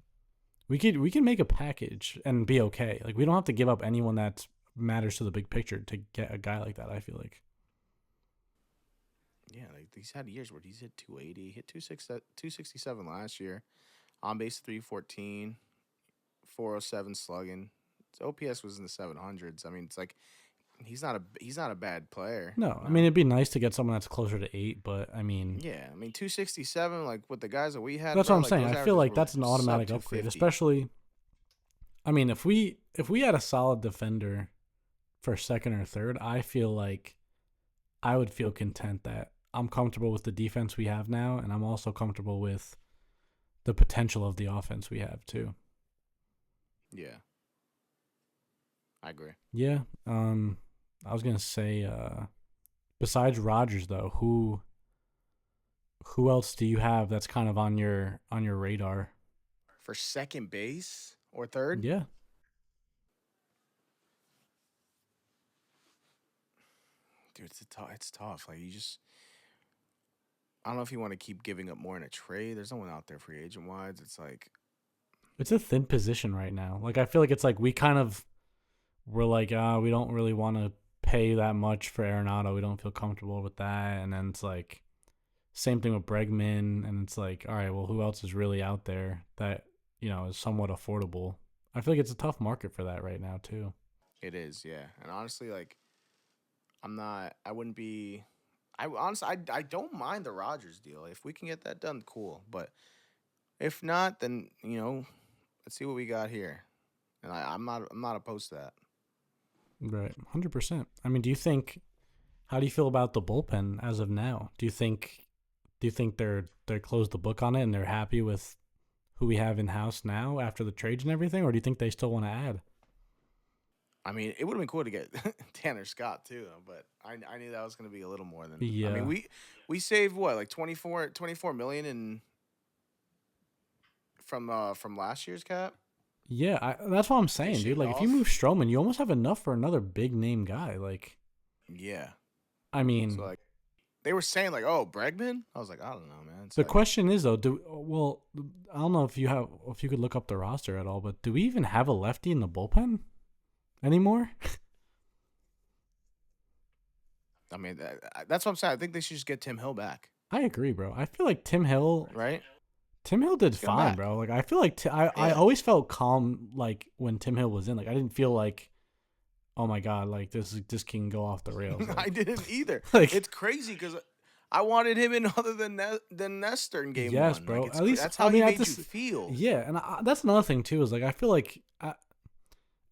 we can make a package and be okay. Like we don't have to give up anyone that matters to the big picture to get a guy like that. I feel like. Yeah, like he's had years where he's hit 280, hit 267 last year, on base 314, 407 slugging. His OPS was in the 700s. I mean, it's like he's not a bad player. No, You I mean know? it'd be nice to get someone that's closer to 8, but I mean Yeah, I mean 267 like with the guys that we had, that's what bro. I'm Like saying. those I feel averages like were that's an sub automatic upgrade, 250. especially. I mean, if we had a solid defender for second or third, I feel like I would feel content that I'm comfortable with the defense we have now, and I'm also comfortable with the potential of the offense we have too. Yeah, I agree. Yeah. I was gonna say, besides Rodgers though, who else do you have that's kind of on your radar? For second base or third, Yeah. dude, it's tough. Like you just, I don't know if you want to keep giving up more in a trade. There's no one out there free agent wise. It's like, It's a thin position right now. Like I feel like it's like we're like, we don't really want to pay that much for Arenado. We don't feel comfortable with that. And then it's like same thing with Bregman. And it's like, all right, well, who else is really out there that is somewhat affordable? I feel like it's a tough market for that right now too. it is, yeah. And honestly, like I'm not. I wouldn't be. I honestly, I don't mind the Rogers deal. If we can get that done, cool. But if not, then let's see what we got here. And I'm not opposed to that. Right, 100%. I mean, how do you feel about the bullpen as of now? Do you think they're closed the book on it and they're happy with who we have in house now after the trades and everything, or do you think they still want to add? I mean, it would have been cool to get Tanner Scott too, but I knew that was going to be a little more than. I mean, Yeah, we saved what, like 24 million in from last year's cap. yeah, that's what I'm They saying, dude. shaved Like, if you move off. Stroman, you almost have enough for another big name guy. Like, Yeah. I So mean, like they were saying like, oh, Bregman. I was like, I don't know, man. It's the like, question is though, I don't know if you could look up the roster at all, but do we even have a lefty in the bullpen anymore? I mean, that's what I'm saying. I think they should just get Tim Hill back, I agree, bro. I feel like Tim Hill did Let's get him fine, back. bro. Like I feel like I Yeah. always felt calm like when Tim Hill was in. Like I didn't feel like, oh my god, like this can go off the rails. I Like didn't either. like It's crazy because I wanted him in other than Nestor in game yes, one. Like bro. At least that's I how he mean at made you this feel. yeah, and that's another thing too is like I feel like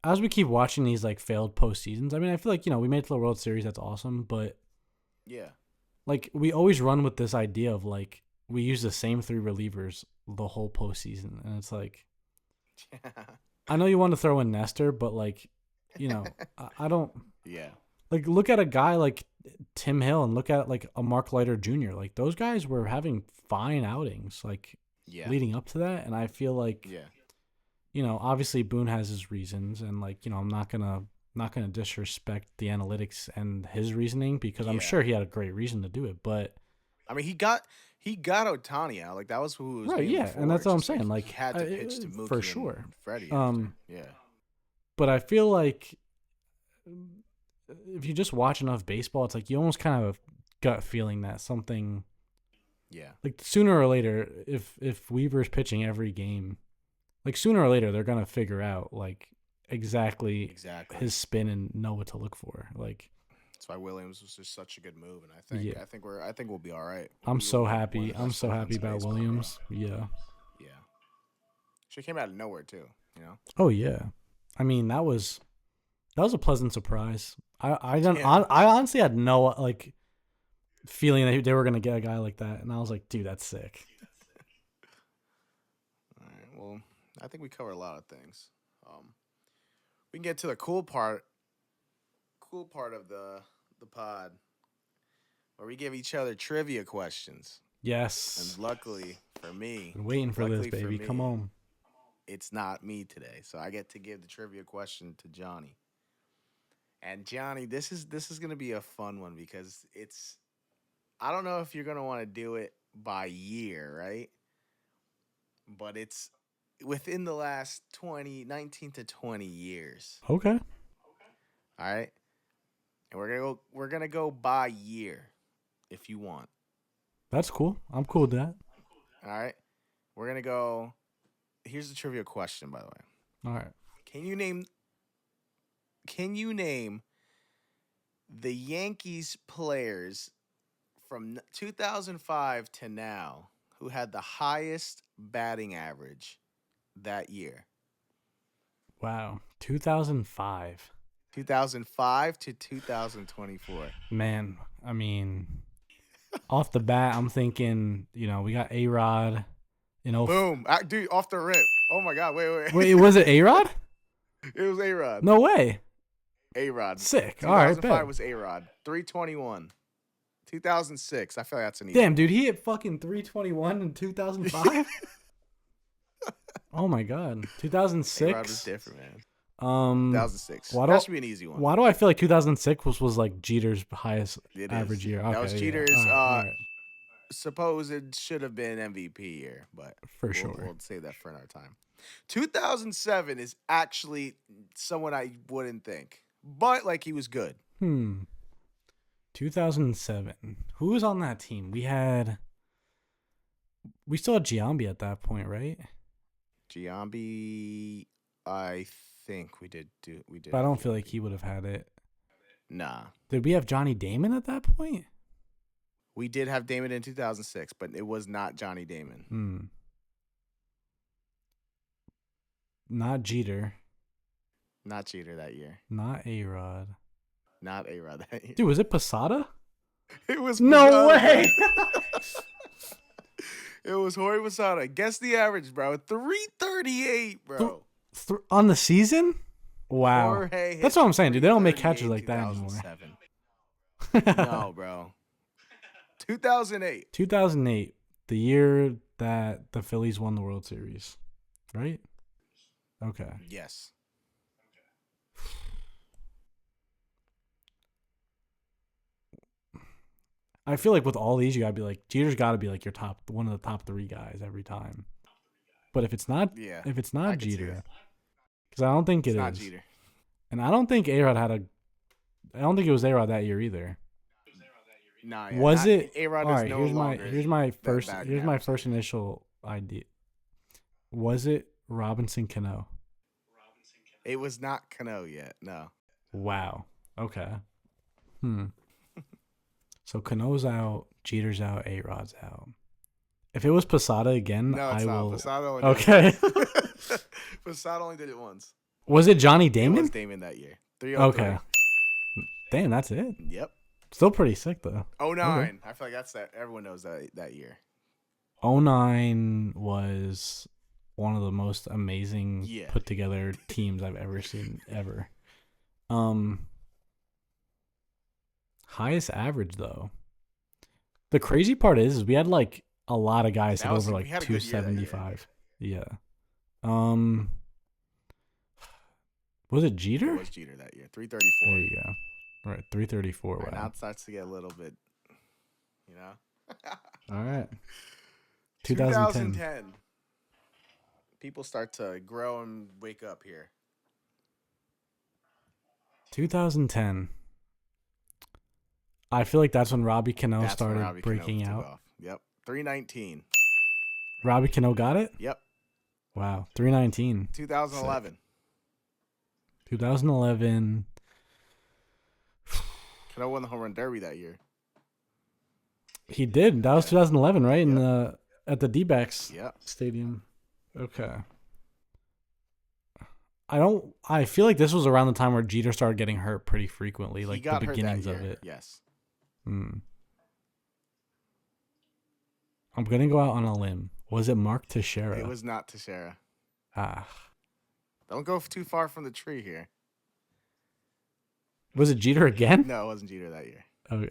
as we keep watching these like failed postseasons, I mean I feel like we made it to the World Series. That's awesome, but Yeah. like we always run with this idea of like we use the same three relievers the whole postseason, and it's like I know you want to throw in Nestor, but like I don't. Yeah. Like, look at a guy like Tim Hill and look at like a Mark Leiter Jr. Like, those guys were having fine outings, like, Yeah. leading up to that. And I feel like, Yeah. obviously Boone has his reasons. And, like, I'm not gonna disrespect the analytics and his reasoning because I'm Yeah. sure he had a great reason to do it. But, I mean, he got Otani out. Like that was who he was right, being yeah. And before. that's It's what I'm just like saying. he Like, had to pitch to for Mookie and sure. Freddie after. Um, Yeah. but I feel like if you just watch enough baseball, it's like you almost kind of have a gut feeling that something Yeah. like sooner or later, if Weaver's pitching every game, like sooner or later they're gonna figure out like exactly Exactly. his spin and know what to look for. Like, That's why Williams was just such a good move, and yeah, I think we'll be all right. I'm We so will be one of happy. the I'm best so happy bullpens in about baseball, bro. Williams. Yeah. Yeah. She came out of nowhere too. Oh yeah. I mean that was a pleasant surprise. I don't Yeah. I honestly had no like feeling that they were gonna get a guy like that, and I was like, dude, that's sick. All right. Well, I think we covered a lot of things. We can get to the cool part cool part of the pod where we give each other trivia questions. And Yes. luckily for me, Been waiting for this, luckily for baby. Come me, on. it's not me today. So I get to give the trivia question to Johnny. And Johnny, this is gonna be a fun one because it's I don't know if you're gonna want to do it by year, right? But it's within the last 19 to 20 years. Okay. All right? And we're gonna go by year if you want. That's cool. I'm cool with that. All right? We're gonna go here's the trivia question, by the way. All right. Can you name can you name the Yankees players from 2005 to now who had the highest batting average that year? Wow. 2005. 2005 to 2024. Man, I mean, off the bat, I'm thinking, we got A-Rod. Boom. Dude, off the rip. Oh my God. Wait. Wait, was it A-Rod? It was A-Rod. No way. A-Rod. Sick. All right, 2005 bet. was A-Rod. 321. 2006. I feel like that's an easy Damn, one. dude, he hit fucking 321 in 2005? Oh my God. A-Rod was 2006? different, man. 2006. 2006. That should be an easy one. Why do I feel like 2006 was like Jeter's highest It average is. year? That Okay, was yeah. Jeter's All right. supposed should have been MVP year, but For sure. We'll save that for another time. 2007 is actually someone I wouldn't think, but like he was good. 2007. Who was on that team? We still had Giambi at that point, right? Giambi, I think we did. But I don't feel like he would have had it. Nah. Did we have Johnny Damon at that point? We did have Damon in 2006, but it was not Johnny Damon. Not Jeter. Not Jeter that year. Not A-Rod. Not A-Rod that year. Dude, was it Posada? It was No Posada. way. It was Jorge Posada. Guess the average, bro. 338, bro. On the season? Wow. Jorge That's what I'm saying, dude. They don't make 338 catches like that anymore. 2007. No, bro. 2008. 2008, the year that the Phillies won the World Series, right? Okay. Yes. I feel like with all these, you gotta be like Jeter's got to be like one of the top three guys every time. But if it's not, Yeah. if it's I not could see Jeter, that. because I don't think It's it not is, Jeter. and I don't think A-Rod I don't think it was A-Rod that year either. Nah, yeah, Was it? A-Rod All is right, no here's longer my that first bad here's my average. first initial idea. Was it Robinson Cano? It was not Cano yet. No. Wow. Okay. So Cano's out, Jeter's out, A-Rod's out. If it was Posada again, No, it's I not. will. Posada only Okay. did it once. Posada only did it once. Was it Johnny It Damon? was Damon that year. 303. Okay. Damn, that's it. Yep. Still pretty sick though. 09. Okay. I feel like that's that. Everyone knows that year. 09 was one of the most amazing Yeah. put together teams I've ever seen ever. Highest average though. The crazy part is we had like a lot of guys hit over like we had a good year that year. 275. Yeah. Was it Jeter? It was Jeter that year. 334. There you go. All right, 334. All right, now Wow. it starts to get a little bit, you know. All right. 2010. 2010. People start to grow and wake up here. 2010. I feel like that's when Robbie Cano That's when started Robbie Cano breaking took out. off. Yep. 319. Robbie Cano got it? Yep. Wow. 319. 2011. 2011. Cano won the home run derby that year. He did. That was 2011, right? In the at the D-backs Yep. stadium. Okay. I feel like this was around the time where Jeter started getting hurt pretty frequently, He like got the hurt beginnings that of year. it. Yes. I'm going to go out on a limb. Was it Mark Teixeira? It was not Teixeira. Ah. Don't go too far from the tree here. Was it Jeter again? No, it wasn't Jeter that year. Okay.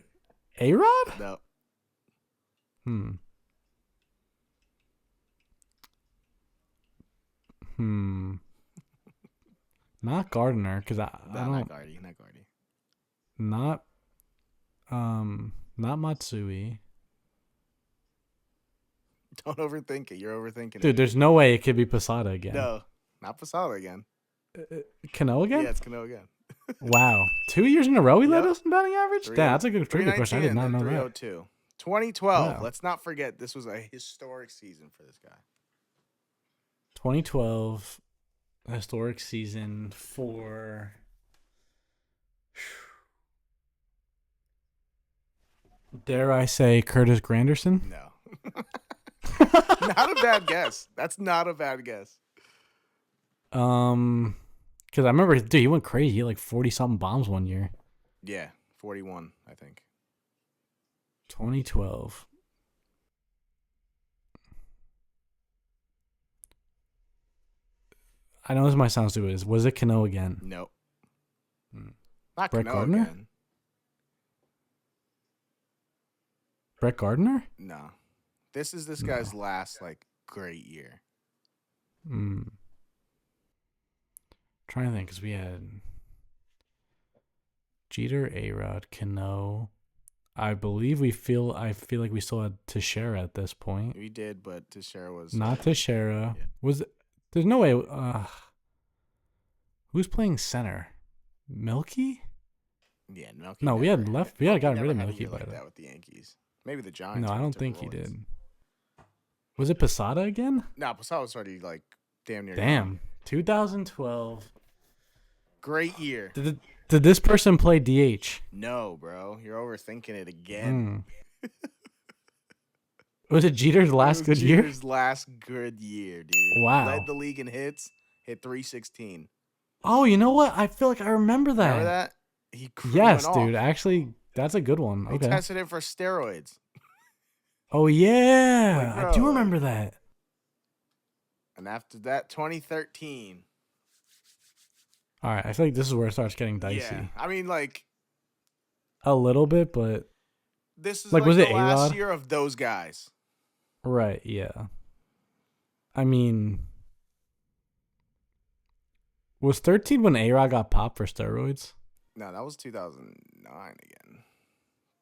A-Rod? No. Hmm. Hmm. Not Gardner, because I don't. Not Gardy. Not Gardy. Not not Matsui. Don't overthink it. You're overthinking Dude, it. there's no way it could be Posada again. No, not Posada again. Cano again? Yeah, it's Cano again. Wow. 2 years in a row he led Yep. us in batting average? Damn, that's a good trivia question. I did not know that. 302. 2012. Wow. Let's not forget this was a historic season for this guy. 2012 historic season for dare I say Curtis Granderson? No. Not a bad guess. That's not a bad guess. Because I remember, dude, he went crazy. He had like 40 something bombs one year. Yeah, 41, I think. 2012. I know this might sound stupid. Was it Cano again? Nope. Hmm. Not Brett Cano Gardner? again. Brett Gardner? No. This is this guy's last, great year. Trying to think, because we had Jeter, A-Rod, Cano. I feel like we still had Teixeira at this point. We did, but Teixeira was... Not Teixeira. Yeah. There's no way... who's playing center? Milky? Yeah, Melky. No, we had left. We had gotten rid of never had a Milky year by like then. that with the Yankees. Maybe the Giants. No, I don't took think he Royals. did. Was it Posada again? No, Posada was already damn near. Damn. gone. 2012. Great year. Did this person play DH? No, bro, you're overthinking it again. Was it Jeter's last good year? Jeter's last good year, dude. Wow. Led the league in hits. Hit 316. Oh, you know what? I feel like I remember that. Remember that? He Yes, went dude. off. Actually, that's a good one. He Okay. tested it for steroids. Oh yeah, Like, I do bro, remember that. And after that, 2013. All right, I feel like this is where it starts getting dicey. Yeah, I mean, A little bit, but this is was the it last A-Rod? year of those guys. right, yeah. I mean, was 13 when A-Rod got popped for steroids? No, that was 2009 again.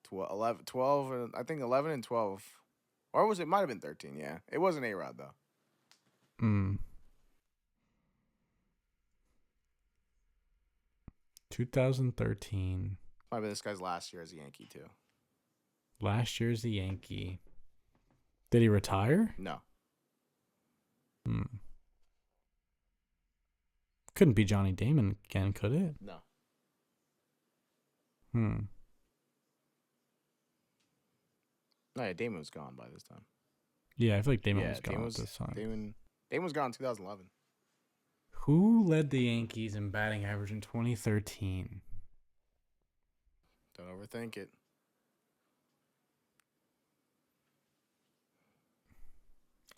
12, and I think 11 and 12. Or was it? Might have been 13, yeah. It wasn't A-Rod, though. 2013. Might have been this guy's last year as a Yankee, too. Last year's the Yankee. Did he retire? No. Couldn't be Johnny Damon again, could it? No. No, yeah, Damon was gone by this time. Yeah, I feel like Damon yeah, was gone at this time. Damon was gone in 2011. Who led the Yankees in batting average in 2013? Don't overthink it.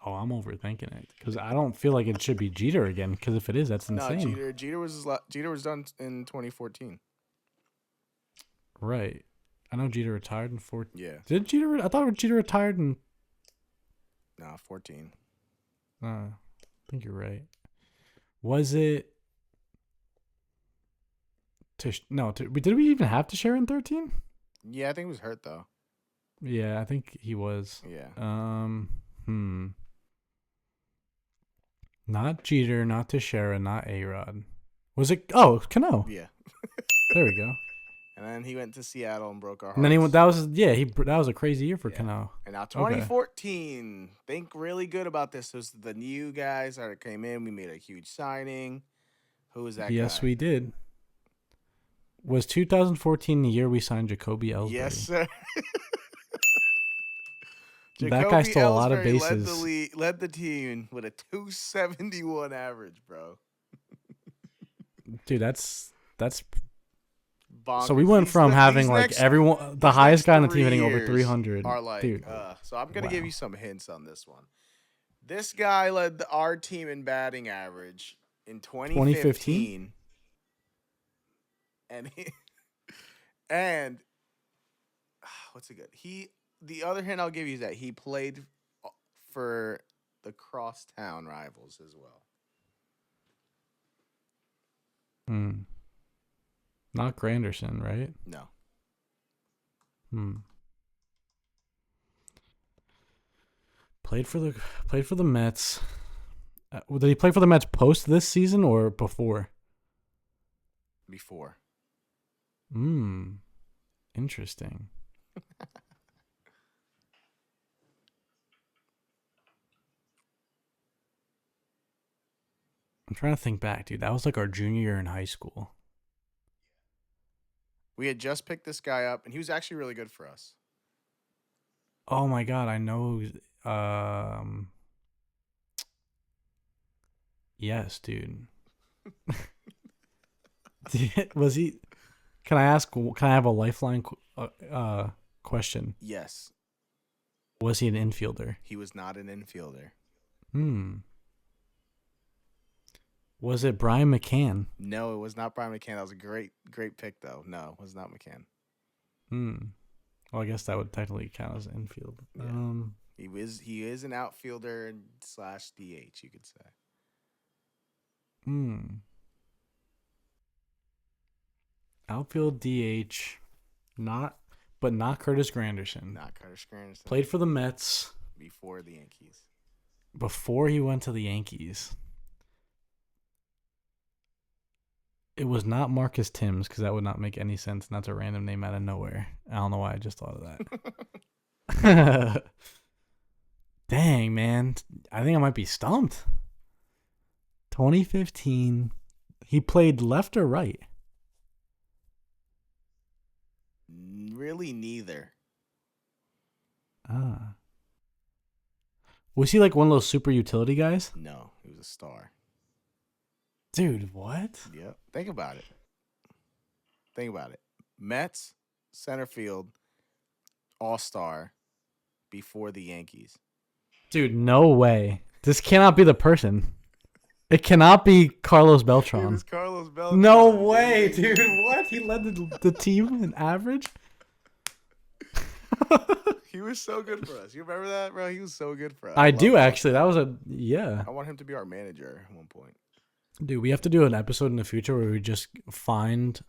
Oh, I'm overthinking it because I don't feel like it should be Jeter again. Because if it is, that's insane. No, Jeter was done in 2014. Right. I know Jeter retired in 14. Yeah. Did Jeter? I thought Jeter retired in. No, 14. I think you're right. Was it? Did we even have Teixeira in 13? Yeah, I think he was hurt though. Yeah, I think he was. Yeah. Not Jeter, not Teixeira, not A-Rod. Was it? Oh, Cano. Yeah. There we go. And then he went to Seattle and broke our hearts. And then he went. That was a crazy year for Cano. And now 2014. Think really good about this. This was the new guys that came in. We made a huge signing. Who was that guy? Yes, we did. Was 2014 the year we signed Jacoby Ellsbury? Yes, sir. That guy stole a lot of bases. Led the team with a 271 average, bro. Dude, that's Bonkers. so we went from having everyone, the highest guy on the team hitting over 300. Are dude. So I'm gonna give you some hints on this one. This guy led our team in batting average in 2015. And And what's it good? The other hint I'll give you is that he played for the crosstown rivals as well. Hmm. Not Granderson, right? No. Hmm. Played for the Mets. Did he play for the Mets post this season or before? Before. Hmm. Interesting. I'm trying to think back, dude. That was like our junior year in high school. We had just picked this guy up, and he was actually really good for us. Oh my god, I know. Yes, dude. Was he? Can I ask? Can I have a lifeline question? Yes. Was he an infielder? He was not an infielder. Hmm. Was it Brian McCann? No, it was not Brian McCann. That was a great pick, though. No, it was not McCann. Hmm. Well, I guess that would technically count as infield. Yeah. He is an outfielder / DH, you could say. Hmm. Outfield DH, not Curtis Granderson. Not Curtis Granderson. Played for the Mets before the Yankees. Before he went to the Yankees. It was not Marcus Timms because that would not make any sense. And that's a random name out of nowhere. I don't know why I just thought of that. Dang, man. I think I might be stumped. 2015. He played left or right? Really, neither. Ah. Was he like one of those super utility guys? No, he was a star. Dude, what? Yep. Think about it. Mets, center field, all-star before the Yankees. Dude, no way. This cannot be the person. It cannot be Carlos Beltran. It was Carlos Beltran. No way, dude. What? He led the team in average? He was so good for us. You remember that, bro? He was so good for us. I do, actually. That was yeah. I want him to be our manager at one point. Dude, we have to do an episode in the future where we just find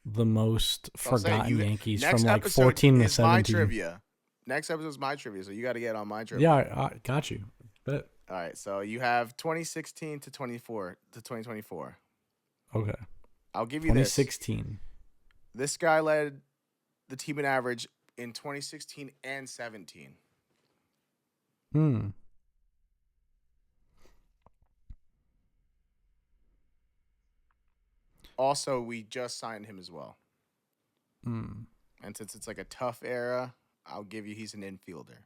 the most forgotten Yankees from like 14 to 17. My trivia. Next episode is my trivia, so you got to get on my trivia. Yeah, I got you. Bet. All right, so you have 2016 to 2024. Okay. I'll give you 2016. This guy led the team in average in 2016 and 17. Also, we just signed him as well. And since it's like a tough era, I'll give you he's an infielder.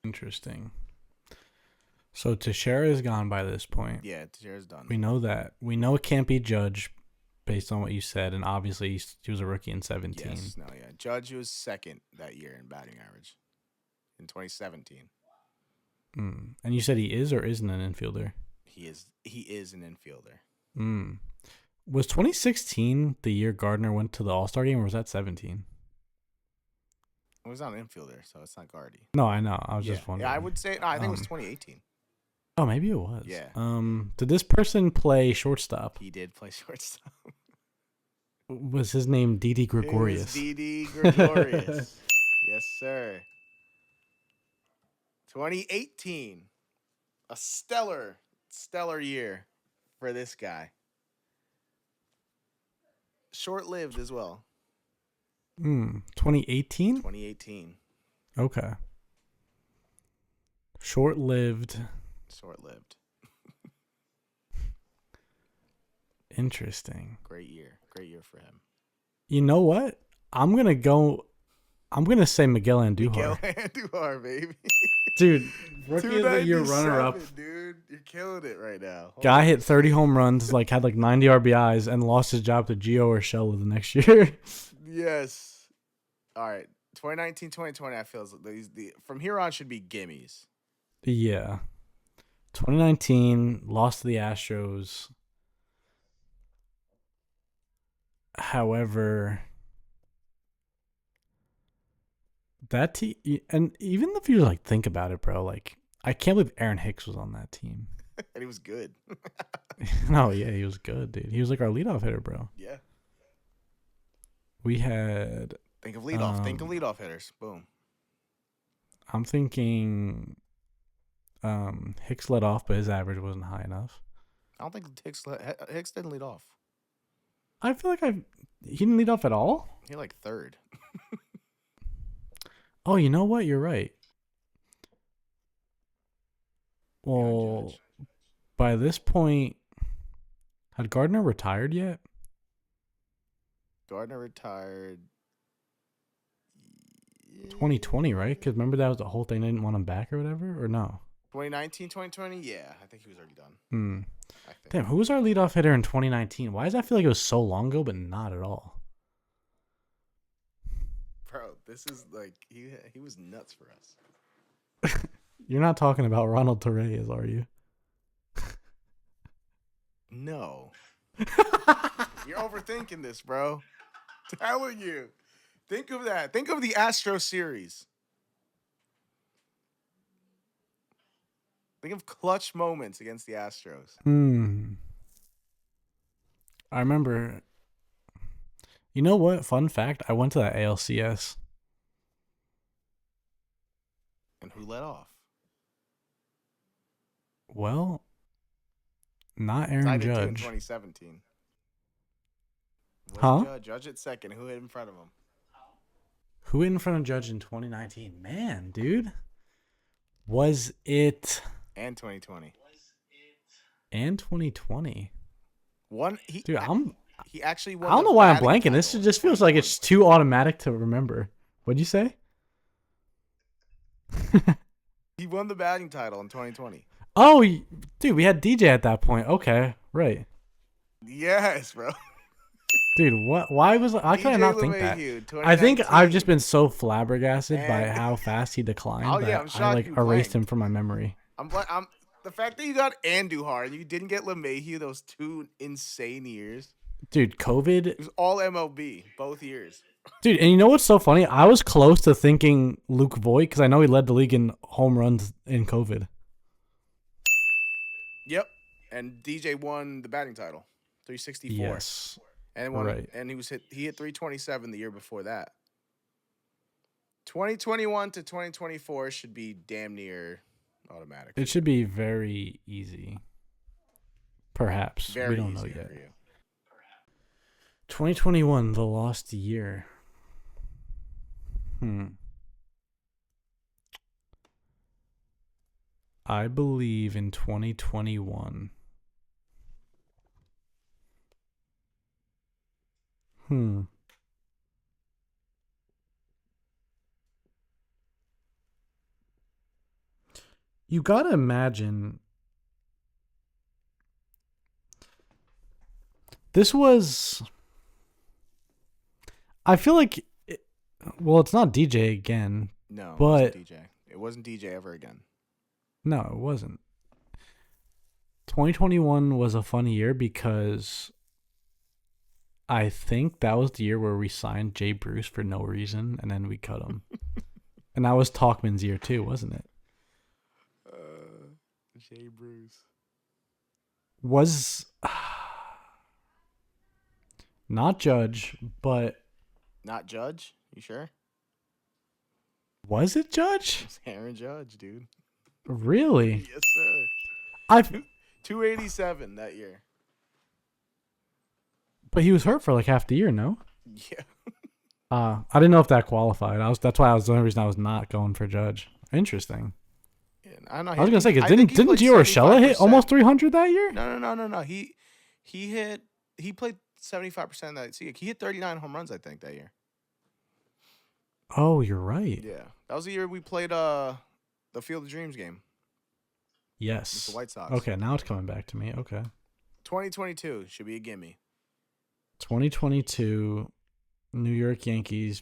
Interesting. So Teixeira is gone by this point. Yeah, Teixeira's done. We know that. We know it can't be Judge based on what you said, and obviously he was a rookie in 17. Yes, no, yeah. Judge was second that year in batting average in 2017. And you said he is or isn't an infielder? He is an infielder. Was 2016 the year Gardner went to the All-Star game, or was that 17? Well, he's not an infielder, so it's not Gardy. No, I know. I was just wondering. Yeah, I would say, I think it was 2018. Oh, maybe it was. Yeah. Did this person play shortstop? He did play shortstop. Was his name Didi Gregorius? Didi Gregorius. Yes, sir. 2018. A stellar year for this guy. Short-lived as well. 2018? 2018. Okay. Short-lived. Interesting. Great year for him. You know what? I'm going to say Miguel Andujar. Miguel Andujar, baby. Dude, rookie of the year runner-up. Dude, you're killing it right now. Guy hit 30 home runs, had 90 RBIs, and lost his job to Gio Urshela the next year. Yes. All right. 2019, 2020, I feel from here on should be gimmies. Yeah. 2019, lost to the Astros. However, that team, and even if you like think about it, bro, like I can't believe Aaron Hicks was on that team. And he was good. No, yeah, he was good, dude. He was like our leadoff hitter, bro. Yeah. We had. Think of leadoff. Think of leadoff hitters. Boom. I'm thinking Hicks led off, but his average wasn't high enough. I don't think Hicks didn't lead off. I feel like he didn't lead off at all. He like third. Oh, you know what? You're right. Well, by this point, had Gardner retired yet? Gardner retired 2020, right? Because remember that was the whole thing. They didn't want him back or whatever, or no? 2019, 2020? Yeah, I think he was already done. Damn, who was our leadoff hitter in 2019? Why does that feel like it was so long ago, but not at all? Bro, this is like he was nuts for us. You're not talking about Ronald Torreyes, are you? No. You're overthinking this, bro. Telling you. Think of that. Think of the Astro series. Think of clutch moments against the Astros. I remember. You know what? Fun fact: I went to that ALCS. And who led off? Well, not Aaron Judge. In 2017. Judge at second. Who hit in front of him? Who hit in front of Judge in 2019? Man, dude. Was it... And 2020. And 2020. Dude, he actually won. I don't know why I'm blanking. This just feels like it's too automatic to remember. What'd you say? He won the batting title in 2020. Oh, dude, we had DJ at that point. Okay, right. Yes, bro. Dude, what? Why was I? Could I not think that? I think I've just been so flabbergasted by how fast he declined that I like erased him from my memory. I'm the fact that you got Andujar and you didn't get LeMahieu those 2 insane years. Dude, COVID. It was all MLB both years. Dude, and you know what's so funny? I was close to thinking Luke Voigt because I know he led the league in home runs in COVID. Yep, and DJ won the batting title, 364. Yes, and and he hit 327 the year before that. 2021 to 2024 should be damn near automatic. It should be very easy. Perhaps we don't know yet. 2021, the lost year. I believe in 2021. You gotta imagine this was. I feel like, it's not DJ again. No, but it wasn't DJ. It wasn't DJ ever again. No, it wasn't. 2021 was a funny year because I think that was the year where we signed Jay Bruce for no reason, and then we cut him. And that was Talkman's year too, wasn't it? Jay Bruce. Was not Judge, but... Not Judge? You sure? Was it Judge? It's Aaron Judge, dude. Really? Yes, sir. 287 that year. But he was hurt for like half the year, no? Yeah. I didn't know if that qualified. That's why the only reason I was not going for Judge. Interesting. Yeah, I know. I was gonna say, didn't Gio Urshela hit almost 300 that year? No. He played 75% of that season. He hit 39 home runs, I think, that year. Oh, you're right. Yeah, that was the year we played the Field of Dreams game. Yes. With the White Sox. Okay, now it's coming back to me. Okay. 2022 should be a gimme. 2022, New York Yankees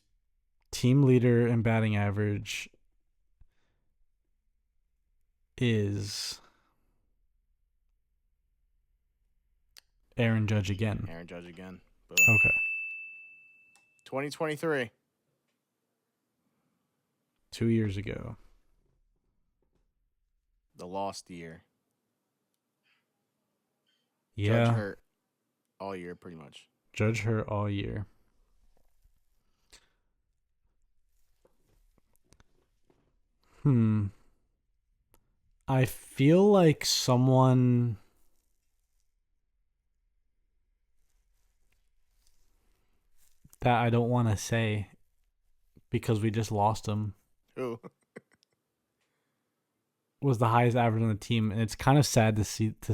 team leader in batting average is Aaron Judge again. Aaron Judge again. Boom. Okay. 2023. 2 years ago. The lost year. Judge Yeah. hurt all year, pretty much. Judge hurt all year. I feel like someone that I don't want to say because we just lost him Who? was the highest average on the team, and it's kind of sad to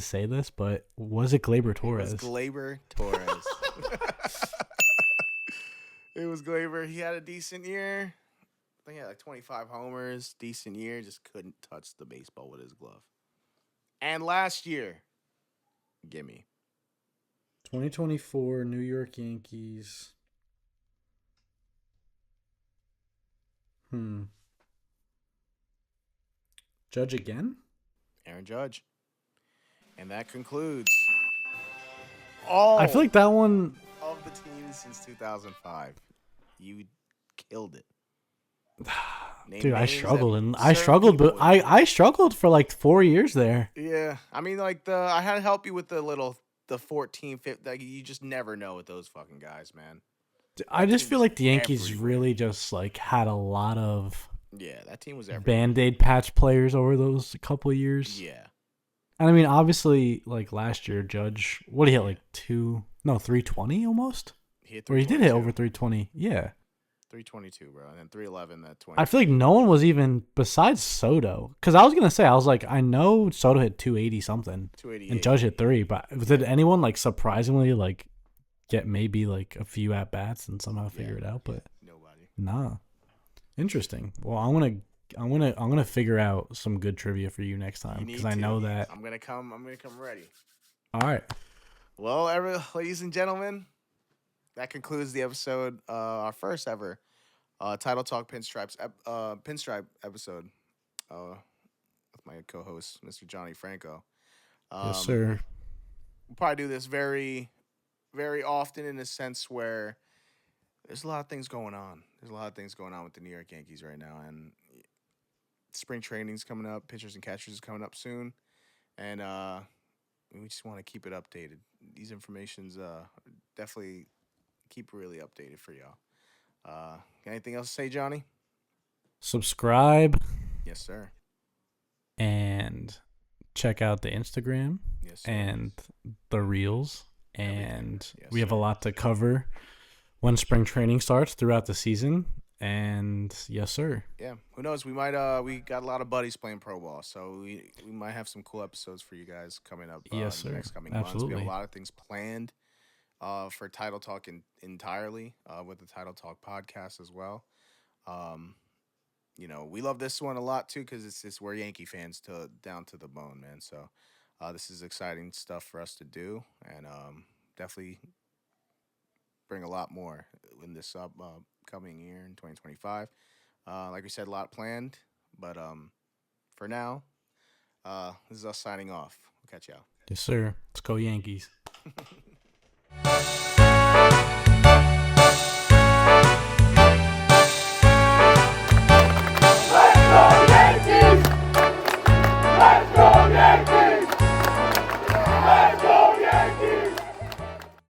say this, but was it Gleyber It was Torres? Gleyber Torres. It was Gleyber. He had a decent year. I think he had like 25 homers. Decent year. Just couldn't touch the baseball with his glove. And last year, gimme. 2024 New York Yankees. Judge again? Aaron Judge. And that concludes all I feel like that one of the teams since 2005. You killed it. Name dude, I names struggled that and I certain struggled, but people- I struggled for like 4 years there. Yeah, I mean, like I had to help you with the 14, 15. Like, you just never know with those fucking guys, man. I just feel team's like the Yankees everywhere. really just like had a lot of Yeah, that team was everywhere. Band-Aid patch players over those couple years. Yeah, And I mean, obviously, like last year, Judge, what did he hit, like 320 almost? he hit Or he did hit 322. over 320. Yeah. 322, bro, and then 311 that 20. I feel like no one was even, besides Soto. Because I was going to say, I was like, I know Soto hit 280 something. 288. And Judge hit 3. But did anyone, like, surprisingly, like, get maybe, like, a few at-bats and somehow figure it out? But Nobody. nah. Interesting. Well, I'm gonna figure out some good trivia for you next time because I know that. I'm gonna come ready. All right. Well, ladies and gentlemen, that concludes the episode. Our first ever Title Talk Pinstripe episode with my co-host, Mr. Johnny Franco. Yes, sir. We'll probably do this very, very often in a sense where there's a lot of things going on. There's a lot of things going on with the New York Yankees right now, and spring training's coming up. Pitchers and catchers is coming up soon, and we just want to keep it updated. These informations definitely keep really updated for y'all. Anything else to say, Johnny? Subscribe Yes, sir. and check out the Instagram Yes, sir. and the reels. And Yes, we have a sir. lot to cover when spring training starts throughout the season. And yes, sir. Yeah, who knows? We might we got a lot of buddies playing pro ball, so we might have some cool episodes for you guys coming up. Yes, in the sir. next coming months. We Absolutely. have a lot of things planned for Title Talk entirely with the Title Talk podcast as well. We love this one a lot too because we're Yankee fans down to the bone, man. So this is exciting stuff for us to do, and definitely bring a lot more in this upcoming year in 2025. Like we said, a lot planned, but for now, this is us signing off. We'll catch y'all. Yes, sir. Let's go Yankees.